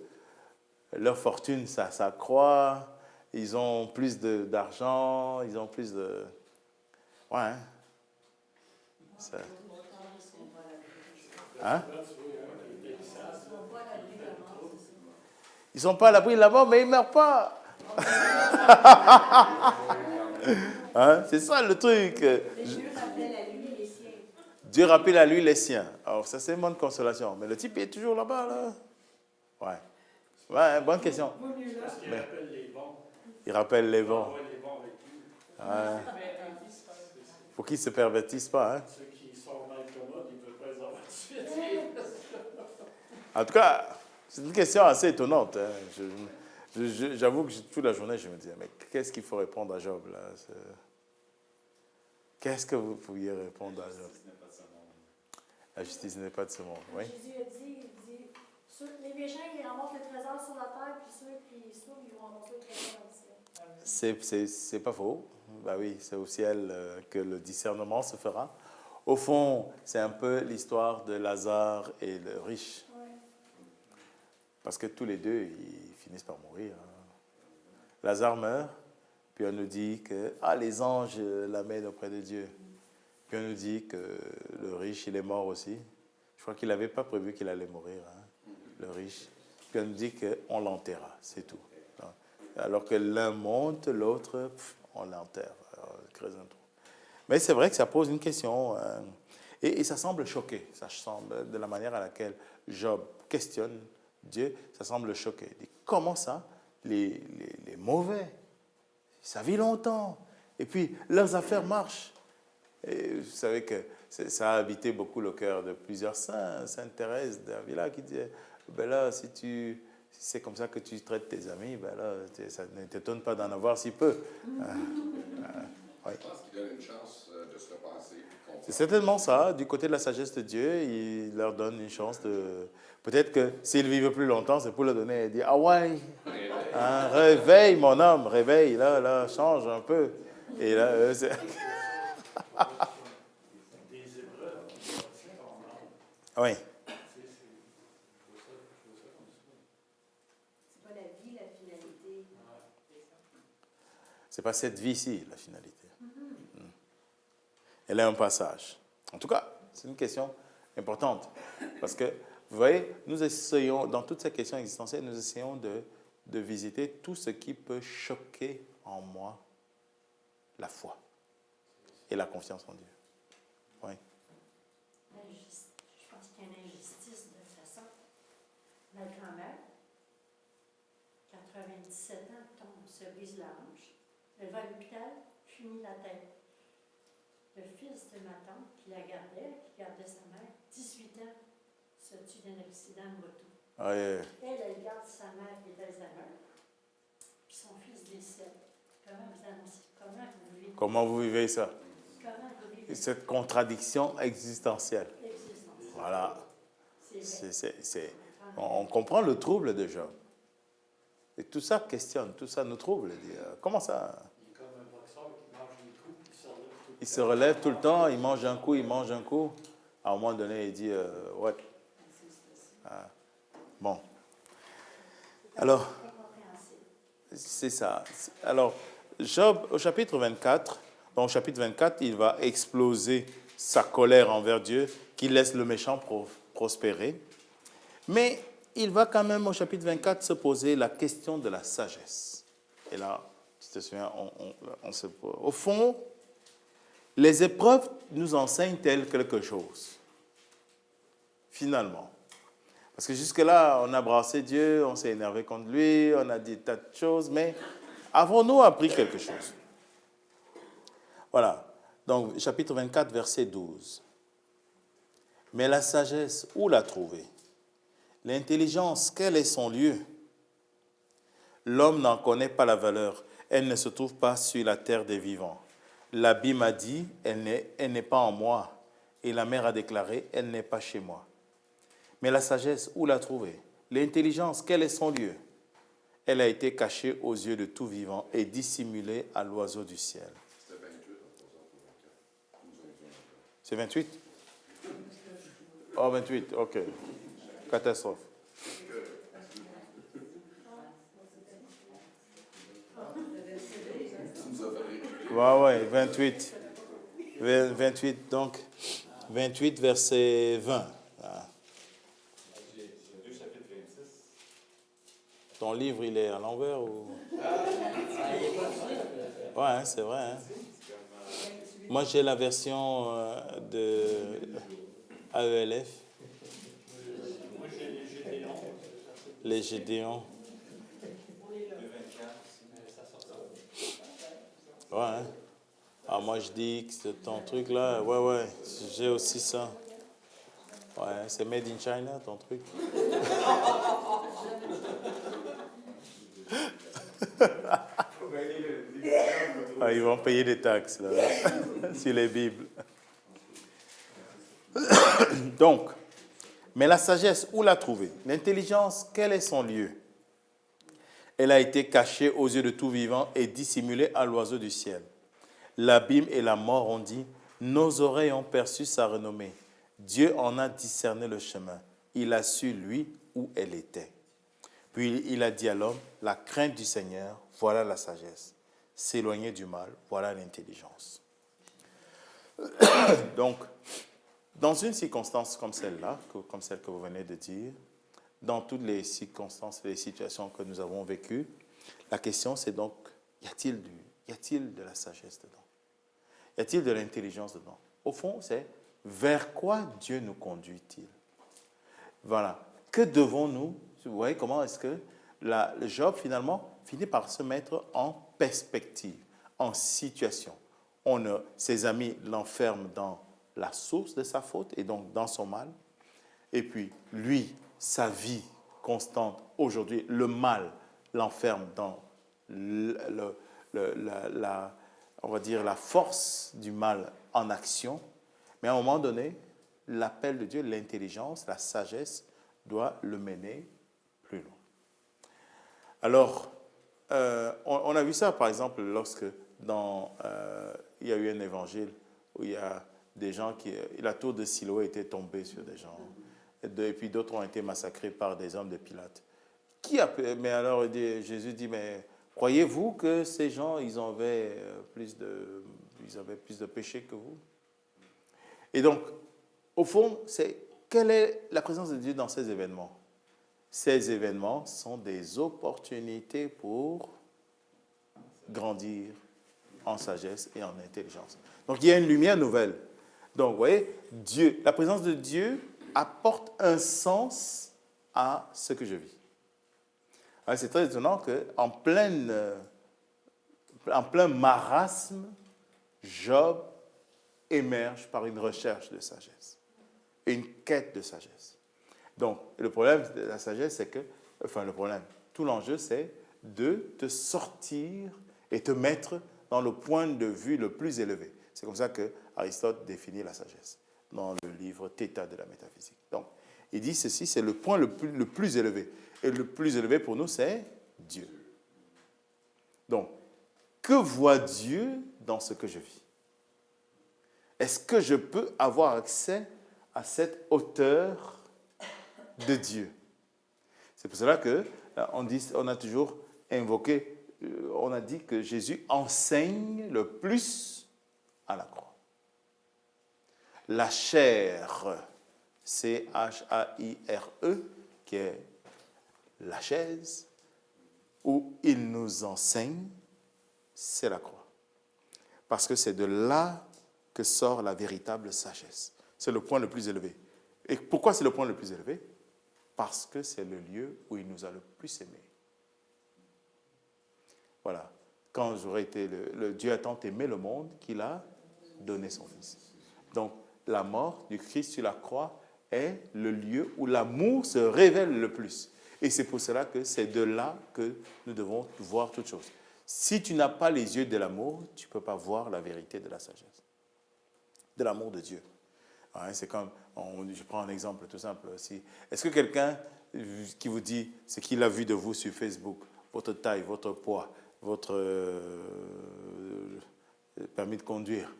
leur fortune, ça s'accroît. Ils ont plus d'argent. Ils ont plus de... Ouais. Hein? Ça... Hein? Ils ne sont pas à l'abri de la mort, mais ils ne meurent pas. Hein? C'est ça le truc. Dieu rappelle à lui les siens. Dieu rappelle à lui les siens. Alors, ça, c'est une bonne consolation. Mais le type il est toujours là-bas, là. Ouais, bonne question. Parce qu'il rappelle les bons. Il rappelle les bons. Il les bons avec lui. Faut qu'ils ne se pervertissent pas. Hein? Ceux qui sont mal commodes, ils ne peuvent pas les avoir tout de suite. En tout cas, c'est une question assez étonnante. Hein. J'avoue que toute la journée, je me disais, mais qu'est-ce qu'il faut répondre à Job, là? Qu'est-ce que vous pouviez répondre à Job? La justice n'est pas de ce monde. Oui. Jésus a dit, les méchants, ils ramassent le trésor sur la terre, puis ceux qui souffrent, ils vont ramasser le trésor dans le ciel. C'est pas faux. Ben oui, c'est au ciel que le discernement se fera. Au fond, c'est un peu l'histoire de Lazare et le riche. Ouais. Parce que tous les deux, ils finissent par mourir. Lazare meurt, puis on nous dit que les anges l'amènent auprès de Dieu. Puis on nous dit que le riche, il est mort aussi. Je crois qu'il n'avait pas prévu qu'il allait mourir, le riche. Puis on nous dit qu'on l'enterra, c'est tout. Alors que l'un monte, l'autre, on l'enterre. Mais c'est vrai que ça pose une question. Et ça semble choquer. Ça semble, de la manière à laquelle Job questionne Dieu, ça semble choquer. Il dit, comment ça, les mauvais, ça vit longtemps. Et puis, leurs affaires marchent. Et vous savez que ça a habité beaucoup le cœur de plusieurs saints. Sainte Thérèse d'Avila qui disait, ben là, si c'est comme ça que tu traites tes amis, ben là, ça ne t'étonne pas d'en avoir si peu. Oui. Je pense qu'il donne une chance de se repenser. C'est certainement ça. Du côté de la sagesse de Dieu, il leur donne une chance de... Peut-être que s'ils vivent plus longtemps, c'est pour leur donner et dire, ah ouais, réveille mon homme, réveille, là, change un peu. Et là, c'est... Des épreuves qui sortent ton âme. Oui. C'est pas la vie, la finalité. C'est pas cette vie-ci, la finalité. Elle est un passage. En tout cas, c'est une question importante. Parce que, vous voyez, nous essayons, dans toutes ces questions existentielles, nous essayons de visiter tout ce qui peut choquer en moi la foi et la confiance en Dieu. Oui. Je pense qu'il y a une injustice de façon. Ma grand-mère, 97 ans, tombe, se brise la hanche. Elle va à l'hôpital, finit la tête. Le fils de ma tante, qui la gardait, qui gardait sa mère, 18 ans, se tue d'un accident de moto. Oui. Elle garde sa mère qui est Alzheimer, puis son fils décède. Comment vous annoncez? Comment vous vivez ça? Comment vous vivez Cette contradiction existentielle. l'existence? Voilà. C'est vrai. On comprend le trouble de Job. Et tout ça questionne, tout ça nous trouble. Comment ça? Il est comme un boxeur qui mange des coups, qui se relève tout le Il se relève tout le temps, il mange un coup, il mange un coup. À un moment donné, il dit, ouais. Bon. Alors, Incompréhensible. c'est ça. Alors, Job, au chapitre 24, dans le chapitre 24, il va exploser sa colère envers Dieu, qui laisse le méchant prospérer. Mais il va quand même, au chapitre 24, se poser la question de la sagesse. Et là, tu te souviens, au fond, les épreuves nous enseignent-elles quelque chose? Finalement. Parce que jusque-là, on a brassé Dieu, on s'est énervé contre lui, on a dit tas de choses, mais avons-nous appris quelque chose? Voilà. Donc, chapitre 24, verset 12. Mais la sagesse, où la trouver? L'intelligence, quel est son lieu? L'homme n'en connaît pas la valeur. Elle ne se trouve pas sur la terre des vivants. L'abîme a dit, elle n'est pas en moi. Et la mer a déclaré, elle n'est pas chez moi. Mais la sagesse, où la trouver? L'intelligence, quel est son lieu? Elle a été cachée aux yeux de tout vivant et dissimulée à l'oiseau du ciel. C'est 28? Oh, 28, ok. Catastrophe. Ouais, 28. 28, donc, 28, verset 20. Ah. Ton livre, il est à l'envers ou... Ouais, hein, c'est vrai. Hein. Moi, j'ai la version de AELF. Moi, j'ai les Gédéons. Les Gédéons. Ouais, hein. Ah, moi, je dis que c'est ton truc là. Ouais, j'ai aussi ça. Ouais, c'est Made in China, ton truc. Ah, ils vont payer des taxes là, sur les Bibles. Donc, mais la sagesse, où la trouver? L'intelligence, quel est son lieu? Elle a été cachée aux yeux de tout vivant et dissimulée à l'oiseau du ciel. L'abîme et la mort ont dit, nos oreilles ont perçu sa renommée. Dieu en a discerné le chemin. Il a su, lui, où elle était. Puis il a dit à l'homme, la crainte du Seigneur, voilà la sagesse. S'éloigner du mal, voilà l'intelligence. Donc, dans une circonstance comme celle-là, comme celle que vous venez de dire, dans toutes les circonstances, les situations que nous avons vécues, la question c'est donc, y a-t-il de la sagesse dedans? Y a-t-il de l'intelligence dedans? Au fond, c'est vers quoi Dieu nous conduit-il? Voilà. Que devons-nous, vous voyez comment est-ce que le Job finalement finit par se mettre en perspective, en situation. Ses amis l'enferment dans la source de sa faute et donc dans son mal. Et puis, lui, sa vie constante, aujourd'hui, le mal l'enferme dans on va dire la force du mal en action. Mais à un moment donné, l'appel de Dieu, l'intelligence, la sagesse, doit le mener plus loin. Alors, on a vu ça, par exemple, lorsque il y a eu un évangile où il y a des gens la tour de Siloé était tombée sur des gens. Et puis d'autres ont été massacrés par des hommes de Pilate. Mais alors, Jésus dit, mais croyez-vous que ces gens, ils avaient plus de péché que vous? Et donc, au fond, quelle est la présence de Dieu dans ces événements? Ces événements sont des opportunités pour grandir en sagesse et en intelligence. Donc, il y a une lumière nouvelle. Donc, vous voyez, la présence de Dieu apporte un sens à ce que je vis. Alors, c'est très étonnant qu'en plein marasme, Job émerge par une recherche de sagesse, une quête de sagesse. Donc, le problème de la sagesse, tout l'enjeu, c'est de te sortir et te mettre dans le point de vue le plus élevé. C'est comme ça que Aristote définit la sagesse, dans le livre Theta de la métaphysique. Donc, il dit ceci, c'est le point le plus élevé. Et le plus élevé pour nous, c'est Dieu. Donc, que voit Dieu dans ce que je vis? Est-ce que je peux avoir accès à cette hauteur de Dieu? C'est pour cela que on a toujours invoqué, on a dit que Jésus enseigne le plus à la croix. La chair, C-H-A-I-R-E, qui est la chaise, où il nous enseigne, c'est la croix. Parce que c'est de là que sort la véritable sagesse. C'est le point le plus élevé. Et pourquoi c'est le point le plus élevé? Parce que c'est le lieu où il nous a le plus aimés. Voilà. Quand j'aurais été le Dieu a tant aimé le monde qu'il a donné son Fils. Donc, la mort du Christ sur la croix est le lieu où l'amour se révèle le plus. Et c'est pour cela que c'est de là que nous devons voir toutes choses. Si tu n'as pas les yeux de l'amour, tu ne peux pas voir la vérité de la sagesse, de l'amour de Dieu. Ouais, c'est comme, je prends un exemple tout simple aussi. Est-ce que quelqu'un qui vous dit ce qu'il a vu de vous sur Facebook, votre taille, votre poids, votre permis de conduire,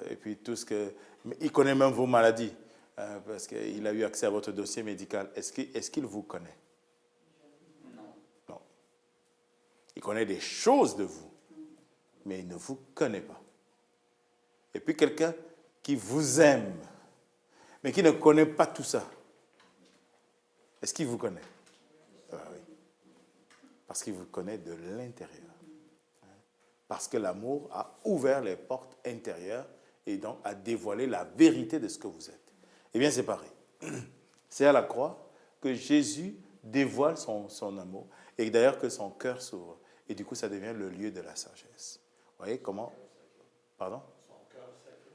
et puis tout ce que... Il connaît même vos maladies, parce qu'il a eu accès à votre dossier médical. Est-ce qu'il vous connaît? Non. Il connaît des choses de vous, mais il ne vous connaît pas. Et puis quelqu'un qui vous aime, mais qui ne connaît pas tout ça, est-ce qu'il vous connaît? Oui. Parce qu'il vous connaît de l'intérieur. Parce que l'amour a ouvert les portes intérieures et donc a dévoilé la vérité de ce que vous êtes. Eh bien, c'est pareil. C'est à la croix que Jésus dévoile son amour et d'ailleurs que son cœur s'ouvre. Et du coup, ça devient le lieu de la sagesse. Vous voyez comment? Pardon?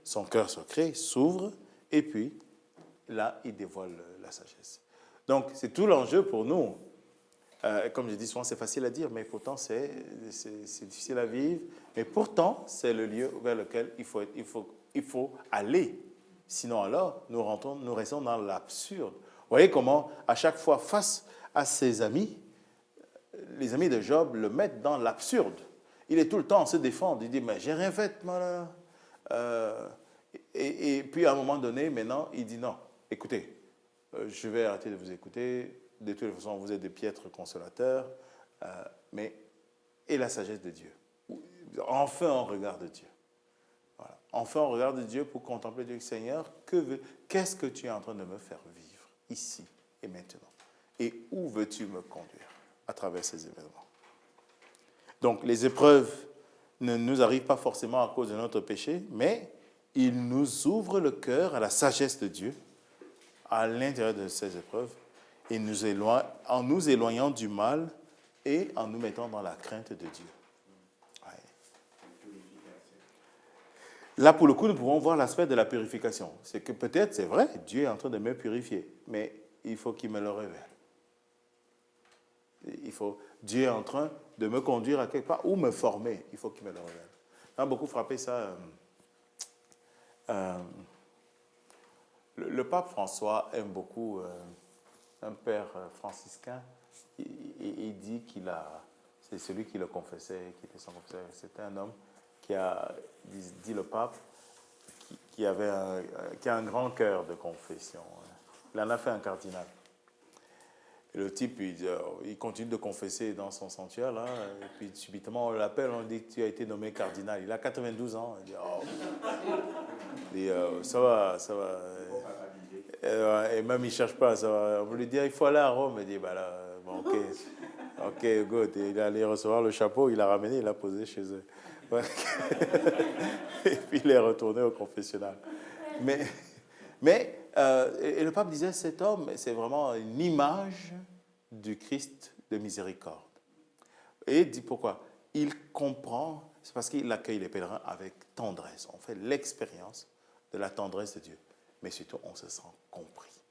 Son cœur sacré s'ouvre et puis là, il dévoile la sagesse. Donc, c'est tout l'enjeu pour nous. Comme je dis souvent, c'est facile à dire, mais pourtant, c'est difficile à vivre. Mais pourtant, c'est le lieu vers lequel il faut aller. Sinon, alors, nous restons dans l'absurde. Vous voyez comment, à chaque fois, face à ses amis, les amis de Job le mettent dans l'absurde. Il est tout le temps en se défendre. Il dit, mais j'ai rien fait, moi, là. Et puis, à un moment donné, maintenant, il dit, non, écoutez, je vais arrêter de vous écouter. De toute façon, vous êtes des piètres consolateurs. Et la sagesse de Dieu. Enfin, on regarde Dieu. Voilà. Enfin, on regarde Dieu pour contempler Dieu. Seigneur, qu'est-ce que tu es en train de me faire vivre ici et maintenant? Et où veux-tu me conduire à travers ces événements? Donc, les épreuves ne nous arrivent pas forcément à cause de notre péché, mais ils nous ouvrent le cœur à la sagesse de Dieu à l'intérieur de ces épreuves et en nous éloignant du mal et en nous mettant dans la crainte de Dieu. Ouais. Là, pour le coup, nous pouvons voir l'aspect de la purification. C'est que peut-être, c'est vrai, Dieu est en train de me purifier, mais il faut qu'il me le révèle. Dieu est en train de me conduire à quelque part ou me former. Il faut qu'il me le révèle. Ça m'a beaucoup frappé ça. Le pape François aime beaucoup un père franciscain. Il dit c'est celui qui le confessait, qui était son confesseur. C'était un homme qui a, dit le pape, qui a un grand cœur de confession. Il en a fait un cardinal. Et le type, il continue de confesser dans son sanctuaire, là, et puis subitement, on l'appelle, on dit que tu as été nommé cardinal. Il a 92 ans. Il dit, ça va. Et même, il ne cherche pas, ça va. On veut lui dire, il faut aller à Rome. Il dit, bon, ok, good. Et il est allé recevoir le chapeau, il l'a ramené, il l'a posé chez eux. Ouais. Et puis, il est retourné au confessionnal. Et le pape disait, cet homme, c'est vraiment une image du Christ de miséricorde. Et il dit pourquoi? Il comprend, c'est parce qu'il accueille les pèlerins avec tendresse. On fait l'expérience de la tendresse de Dieu. Mais surtout, on se sent compris.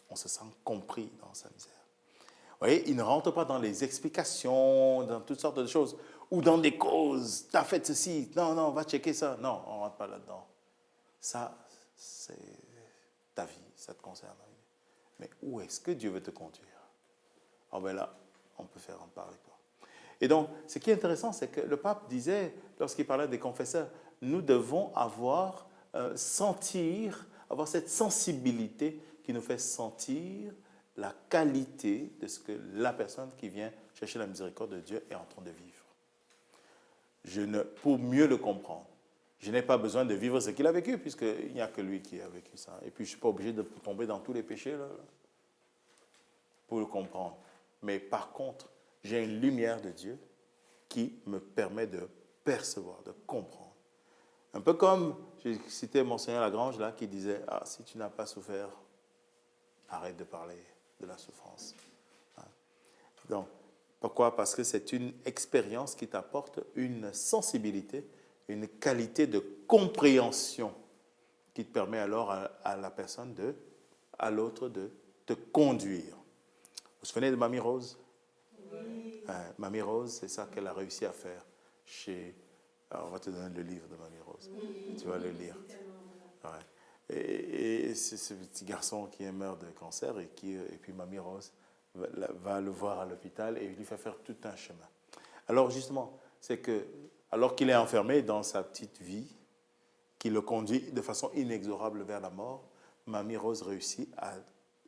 On se sent compris dans sa misère. Vous voyez, il ne rentre pas dans les explications, dans toutes sortes de choses, ou dans des causes. Tu as fait ceci, non, va checker ça. Non, on ne rentre pas là-dedans. Ça, c'est ta vie, ça te concerne. Mais où est-ce que Dieu veut te conduire? Là, on peut faire un pas avec toi. Et donc, ce qui est intéressant, c'est que le pape disait, lorsqu'il parlait des confesseurs, nous devons avoir cette sensibilité qui nous fait sentir la qualité de ce que la personne qui vient chercher la miséricorde de Dieu est en train de vivre. Pour mieux le comprendre, je n'ai pas besoin de vivre ce qu'il a vécu, puisqu'il n'y a que lui qui a vécu ça. Et puis, je ne suis pas obligé de tomber dans tous les péchés là, pour le comprendre. Mais par contre, j'ai une lumière de Dieu qui me permet de percevoir, de comprendre. Un peu comme, j'ai cité Monseigneur Lagrange là, qui disait, « Ah, si tu n'as pas souffert, arrête de parler de la souffrance. » Donc, pourquoi? Parce que c'est une expérience qui t'apporte une sensibilité, une qualité de compréhension qui te permet alors à la personne, à l'autre, de te conduire. Vous vous souvenez de Mamie Rose? Oui. Mamie Rose, c'est ça qu'elle a réussi à faire Alors, on va te donner le livre de Mamie Rose. Oui, tu vas le lire. Ouais. Et c'est ce petit garçon qui est mort de cancer et puis Mamie Rose va le voir à l'hôpital et lui fait faire tout un chemin. Alors justement, c'est que alors qu'il est enfermé dans sa petite vie, qui le conduit de façon inexorable vers la mort, Mamie Rose réussit à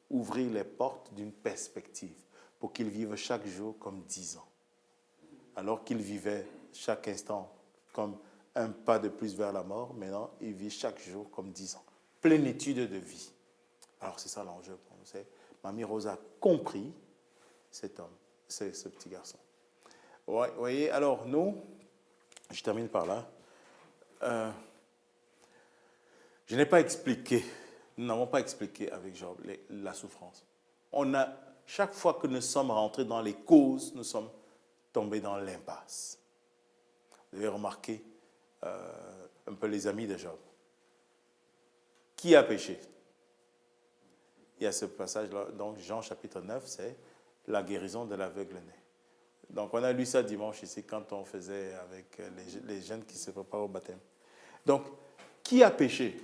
ouvrir les portes d'une perspective pour qu'il vive chaque jour comme 10 ans. Alors qu'il vivait chaque instant comme un pas de plus vers la mort, maintenant il vit chaque jour comme 10 ans. Plénitude de vie. Alors c'est ça l'enjeu pour nous. Mamie Rose a compris cet homme, ce petit garçon. Ouais, vous voyez, alors nous, je termine par là. Je n'ai pas expliqué, nous n'avons pas expliqué avec Job la souffrance. Chaque fois que nous sommes rentrés dans les causes, nous sommes tombés dans l'impasse. Vous avez remarqué un peu les amis de Job. Qui a péché? Il y a ce passage-là, donc Jean chapitre 9, c'est la guérison de l'aveugle-né. Donc on a lu ça dimanche ici quand on faisait avec les jeunes qui se préparent au baptême. Donc, qui a péché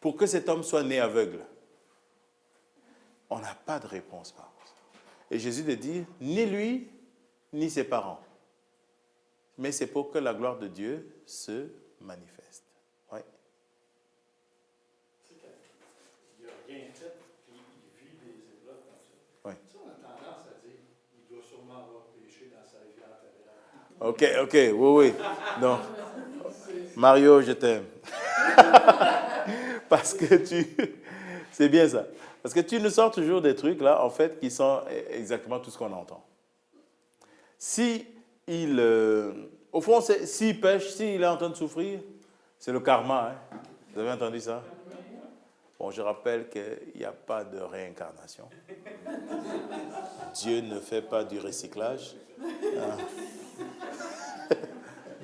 pour que cet homme soit né aveugle? On n'a pas de réponse par contre. Et Jésus de dire, ni lui, ni ses parents. Mais c'est pour que la gloire de Dieu se manifeste. Oui. Tu sais, qu'il n'a rien fait, puis il vit des épreuves comme ça. Oui. Tu sais, on a tendance à dire, il doit sûrement avoir péché dans sa vie antérieure. Ok, oui. Non. Mario, je t'aime. Parce que c'est bien ça. Parce que tu nous sors toujours des trucs, là, en fait, qui sont exactement tout ce qu'on entend. Au fond, s'il pêche, s'il est en train de souffrir, c'est le karma. Hein? Vous avez entendu ça? Bon, je rappelle qu'il n'y a pas de réincarnation. Dieu ne fait pas du recyclage.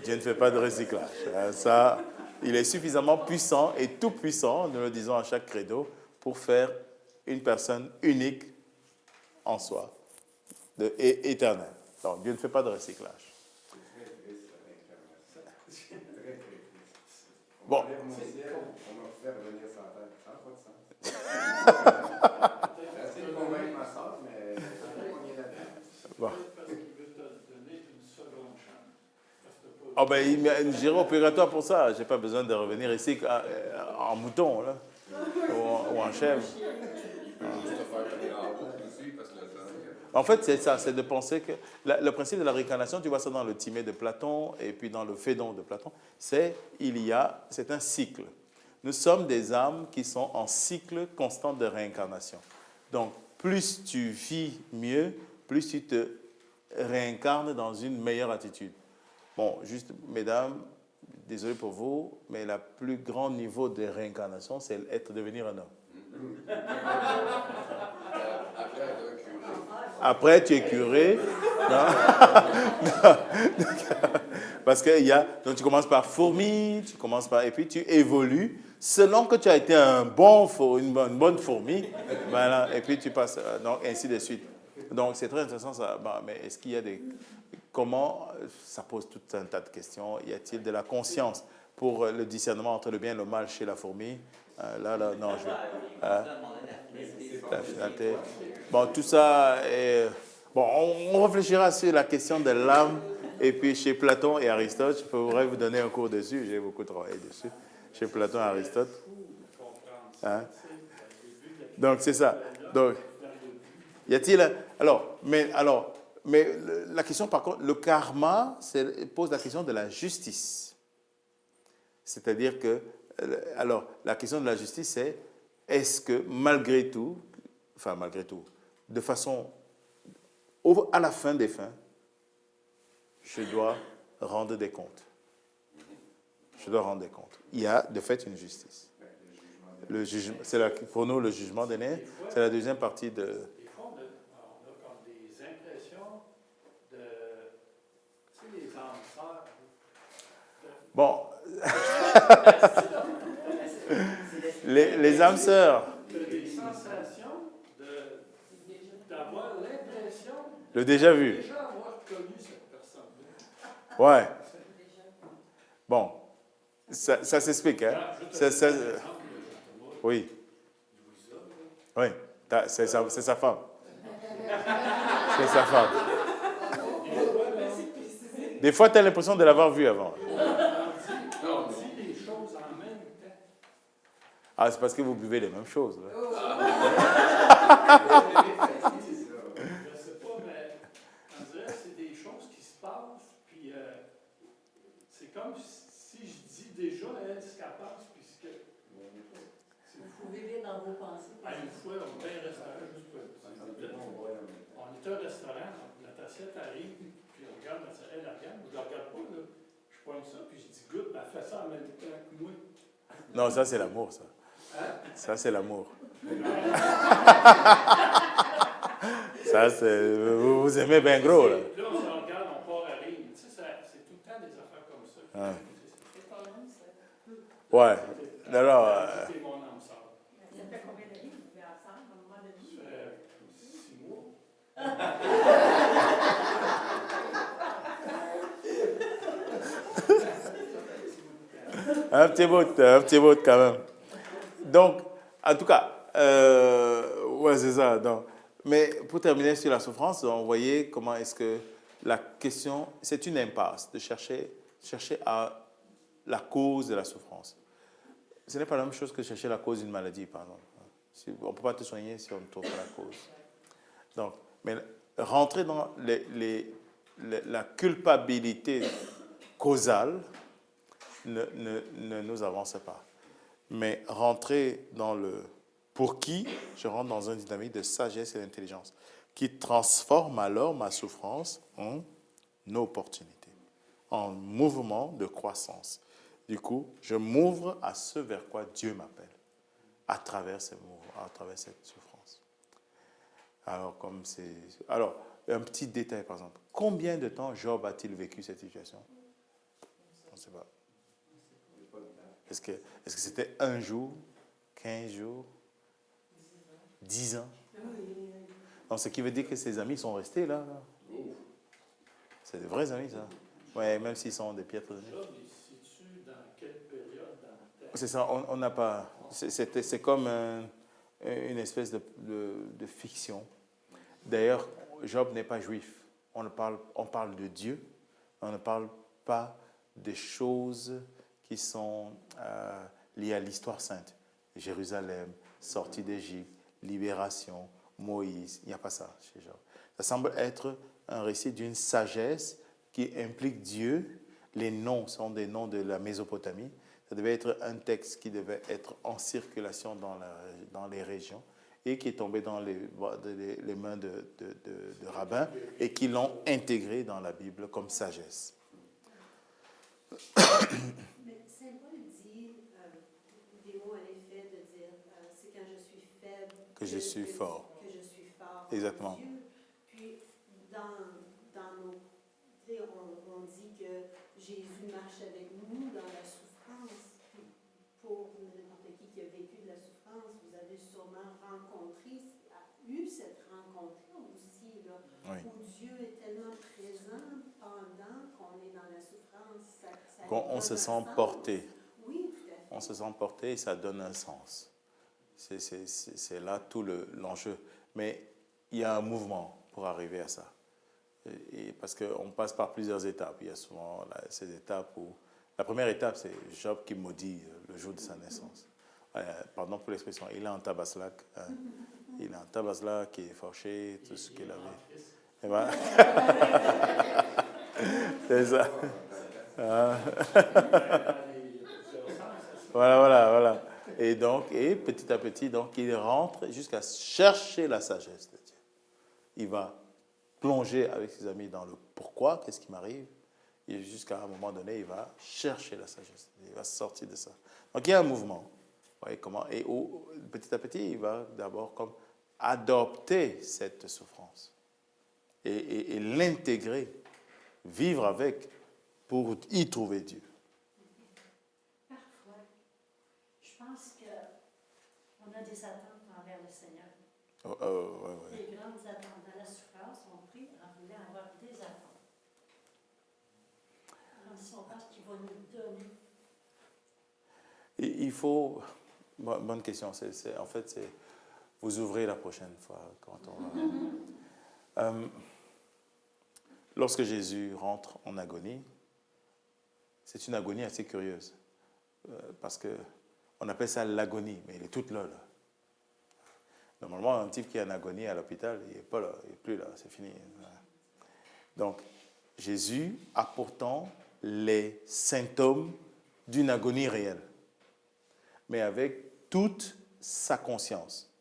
Dieu ne fait pas de recyclage. Ça, il est suffisamment puissant et tout puissant, nous le disons à chaque credo, pour faire une personne unique en soi, et éternelle. Donc, Dieu ne fait pas de recyclage. Bon. On va faire revenir sur la terre. Ça n'a pas de sens. J'ai essayé de convaincre ma soeur, mais on y est là-dedans. Bon. Parce qu'il veut te donner une seconde chance. Oh ben, j'irai au purgatoire pour ça. Je n'ai pas besoin de revenir ici en mouton, là, ou en chèvre. En fait, c'est ça, c'est de penser que le principe de la réincarnation, tu vois ça dans le Timée de Platon et puis dans le Phédon de Platon, c'est un cycle. Nous sommes des âmes qui sont en cycle constant de réincarnation. Donc, plus tu vis mieux, plus tu te réincarnes dans une meilleure attitude. Bon, juste, mesdames, désolé pour vous, mais le plus grand niveau de réincarnation, c'est devenir un homme. Après, tu es curé. Non. Parce que donc tu commences par fourmi, et puis tu évolues selon que tu as été une bonne fourmi. Voilà, et puis tu passes, donc ainsi de suite. Donc c'est très intéressant ça. Mais est-ce qu'il y a comment, ça pose tout un tas de questions. Y a-t-il de la conscience pour le discernement entre le bien et le mal chez la fourmi? Non, la finalité. Bon, tout ça bon, on réfléchira sur la question de l'âme, et puis chez Platon et Aristote, je pourrais vous donner un cours dessus, j'ai beaucoup travaillé dessus, chez Platon et Aristote. Hein? Donc, c'est ça. Donc, Y a-t-il... Mais la question, par contre, le karma pose la question de la justice. C'est-à-dire que... Alors, la question de la justice, c'est est-ce que malgré tout, de façon... à la fin des fins, je dois rendre des comptes. Je dois rendre des comptes. Il y a de fait une justice. Le jugement, pour nous, le jugement dernier, c'est la deuxième partie de... Des fois, on a comme des impressions de... Tu sais, les âmes sœurs. Bon. les âmes sœurs. Des sensations d'avoir l'impression Le déjà vu. déjà avoir connu cette personne-là. Ouais. Bon. Ça s'explique, hein? Oui. Oui. C'est sa femme. C'est sa femme. Des fois, tu as l'impression de l'avoir vu avant. On dit les choses en même temps. Ah, c'est parce que vous buvez les mêmes choses. Là. Je sais pas, mais on dirait que c'est des choses qui se passent, puis c'est comme si je dis déjà elle ce qu'elle pense, puisque c'est fou. Vous vivez dans vos pensées. Une fois, on était à un restaurant, juste pour on était au restaurant, notre assiette arrive, puis on regarde, elle regarde, je la regarde pas, là. Je pointe ça, puis je dis goûte, elle fait ça en même temps que moi. Non, ça, c'est l'amour, ça. Hein? Ça, c'est l'amour. Ça, c'est... Vous aimez bien gros, là. Là, on se regarde, on part à rire. Tu sais, c'est tout le temps des affaires comme ça. Ouais. C'est pas long, ça. Ouais. Alors... C'est mon âme sœur. Ça fait combien d'années que vous vivez ensemble, à un moment donné? Ça fait 6 mois. Un petit bout quand même. Donc, en tout cas, ouais, c'est ça. Donc, mais pour terminer sur la souffrance, on voyait comment est-ce que la question, c'est une impasse de chercher à la cause de la souffrance. Ce n'est pas la même chose que chercher la cause d'une maladie, par exemple. On ne peut pas te soigner si on ne trouve pas la cause. Donc, mais rentrer dans la culpabilité causale ne nous avance pas. Mais rentrer dans le pour qui, je rentre dans une dynamique de sagesse et d'intelligence qui transforme alors ma souffrance en opportunité, en mouvement de croissance. Du coup, je m'ouvre à ce vers quoi Dieu m'appelle à travers ces mouvements, à travers cette souffrance. Alors, un petit détail, par exemple. Combien de temps Job a-t-il vécu cette situation? On ne sait pas. Est-ce que c'était 1 jour, 15 jours, 10 ans? Donc, ce qui veut dire que ses amis sont restés là. C'est des vrais amis, ça. Ouais, même s'ils sont des piètres amis. Job, il se situe dans quelle période dans le temps? C'est ça, on n'a pas... C'est comme une espèce de fiction. D'ailleurs, Job n'est pas juif. On parle de Dieu, on ne parle pas des choses qui sont liées à l'histoire sainte. Jérusalem, sortie d'Égypte, libération, Moïse, il n'y a pas ça chez Job. Ça semble être un récit d'une sagesse qui implique Dieu. Les noms sont des noms de la Mésopotamie. Ça devait être un texte qui devait être en circulation dans les régions et qui est tombé dans les mains de rabbins et qui l'ont intégré dans la Bible comme sagesse. Mais Saint Paul dit des mots en effet de dire c'est quand je suis faible que je suis fort. Que je suis fort. Exactement. Dieu. Puis dans nos on dit que Jésus marche avec nous dans la souffrance. Puis pour n'importe qui a vécu de la souffrance, vous avez sûrement eu cette rencontre-là aussi, là, Oui. où Dieu est tellement présent pendant qu'on est dans la souffrance. On se sent porté. Oui, tout à fait. On se sent porté et ça donne un sens. C'est là tout l'enjeu. Mais il y a un mouvement pour arriver à ça. Et parce qu'on passe par plusieurs étapes. Il y a souvent ces étapes où... La première étape, c'est Job qui maudit le jour de sa naissance. Pardon pour l'expression, il est en tabaslac. Il a un tabasla qui est fâché, tout ce qu'il avait. Christ. Et ben, c'est ça. Ah. Voilà. Et donc, petit à petit, donc, il rentre jusqu'à chercher la sagesse de Dieu. Il va plonger avec ses amis dans le pourquoi, qu'est-ce qui m'arrive. Et jusqu'à un moment donné, il va chercher la sagesse. Il va sortir de ça. Donc, il y a un mouvement. Vous voyez comment? Et petit à petit, il va d'abord comme adopter cette souffrance et l'intégrer, vivre avec pour y trouver Dieu. Parfois, je pense qu'on a des attentes envers le Seigneur. Ouais. Des grandes attentes. Dans la souffrance, on prie en voulant avoir des attentes. Comme si on pense qu'il va nous donner. Et il faut... Bonne question. En fait, vous ouvrez la prochaine fois quand on va... Lorsque Jésus rentre en agonie, c'est une agonie assez curieuse. Parce qu'on appelle ça l'agonie, mais il est toute là. Normalement, un type qui est en agonie à l'hôpital, il n'est pas là, il n'est plus là, c'est fini. Donc, Jésus a pourtant les symptômes d'une agonie réelle, mais avec toute sa conscience.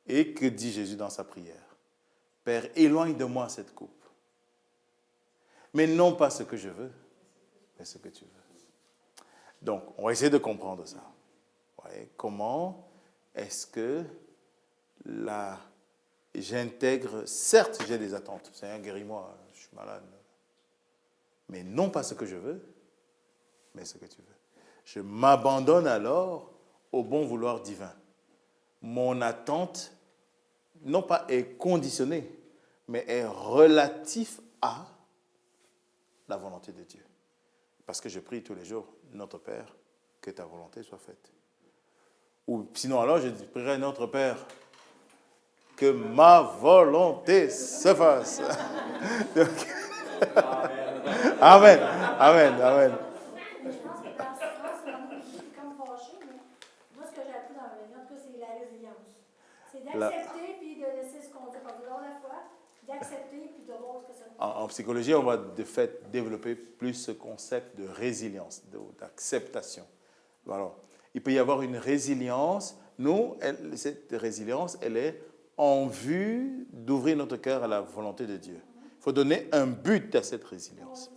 Et que dit Jésus dans sa prière? Père, éloigne de moi cette coupe. Mais non pas ce que je veux, mais ce que tu veux. Donc, on va essayer de comprendre ça. Ouais, comment est-ce que j'intègre, certes, j'ai des attentes. Seigneur, guéris-moi, je suis malade. Mais non pas ce que je veux, mais ce que tu veux. Je m'abandonne alors au bon vouloir divin. Mon attente, non pas est conditionnée, mais est relative à la volonté de Dieu. Parce que je prie tous les jours, notre Père, que ta volonté soit faite. Ou sinon alors, je prierai notre Père, que ma volonté se fasse. Donc, Amen. Mais je pense que dans la souffrance, c'est comme fâché, mais moi, ce que j'ai appris dans ma vie, en tout cas, c'est la résilience. C'est d'accepter puis de laisser se conduire par Dieu la foi, d'accepter puis de voir ce que ça nous fait. En psychologie, on va de fait développer plus ce concept de résilience, d'acceptation. Voilà. Il peut y avoir une résilience. Nous, cette résilience, elle est en vue d'ouvrir notre cœur à la volonté de Dieu. Il faut donner un but à cette résilience.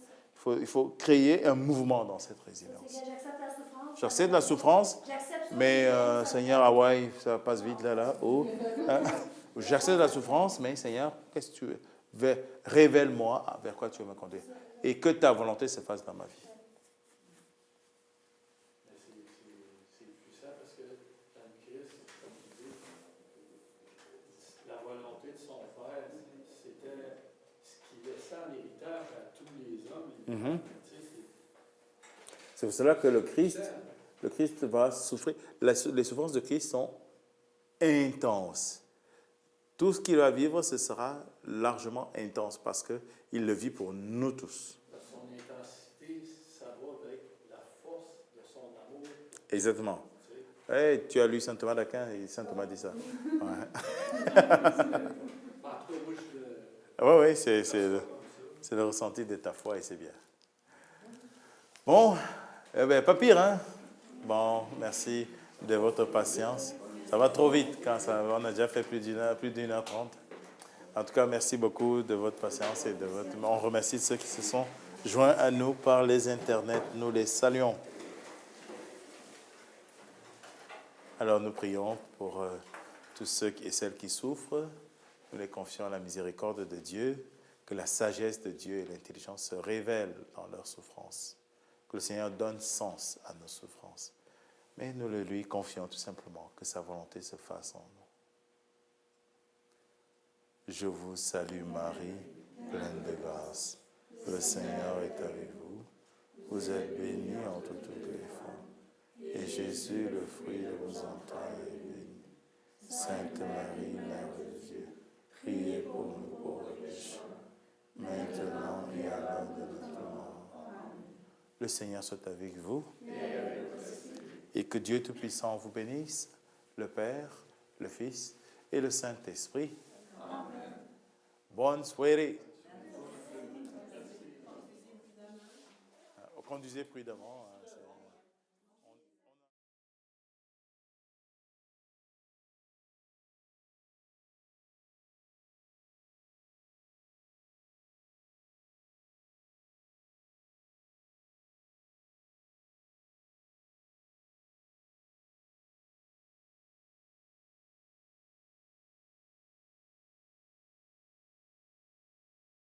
Il faut créer un mouvement dans cette résilience. J'accepte la souffrance. J'accepte la souffrance, mais Seigneur, Hawaï, ça passe vite là. Oh. J'accepte la souffrance, mais Seigneur, qu'est-ce que tu veux? Révèle-moi vers quoi tu veux me conduire. Et que ta volonté se fasse dans ma vie. C'est puissant parce que dans le Christ, comme tu dis, la volonté de son Père, c'était ce qu'il laissait en héritage à tous les hommes. C'est pour cela que le Christ va souffrir. Les souffrances de Christ sont intenses. Tout ce qu'il va vivre, ce sera largement intense parce qu'il le vit pour nous tous. Son intensité, ça va avec la force de son amour. Exactement. Hey, tu as lu Saint Thomas d'Aquin et Saint Thomas dit ça. Oui, c'est le ressenti de ta foi et c'est bien. Bon, pas pire, hein? Bon, merci de votre patience. Ça va trop vite quand on a déjà fait plus d'une heure 30. En tout cas, merci beaucoup de votre patience et on remercie ceux qui se sont joints à nous par les internets. Nous les saluons. Alors nous prions pour tous ceux et celles qui souffrent. Nous les confions à la miséricorde de Dieu, que la sagesse de Dieu et l'intelligence se révèlent dans leurs souffrances, que le Seigneur donne sens à nos souffrances. Mais nous le lui confions tout simplement, que sa volonté se fasse en nous. Je vous salue Marie, pleine de grâce. Le Seigneur est avec vous. Vous êtes bénie entre toutes les femmes. Et Jésus, le fruit de vos entrailles, est béni. Sainte Marie, Mère de Dieu, priez pour nous pauvres pécheurs, maintenant et à l'heure de notre mort. Le Seigneur soit avec vous. Et que Dieu Tout-Puissant vous bénisse, le Père, le Fils et le Saint-Esprit. Bonne soirée. Conduisez prudemment. Hein,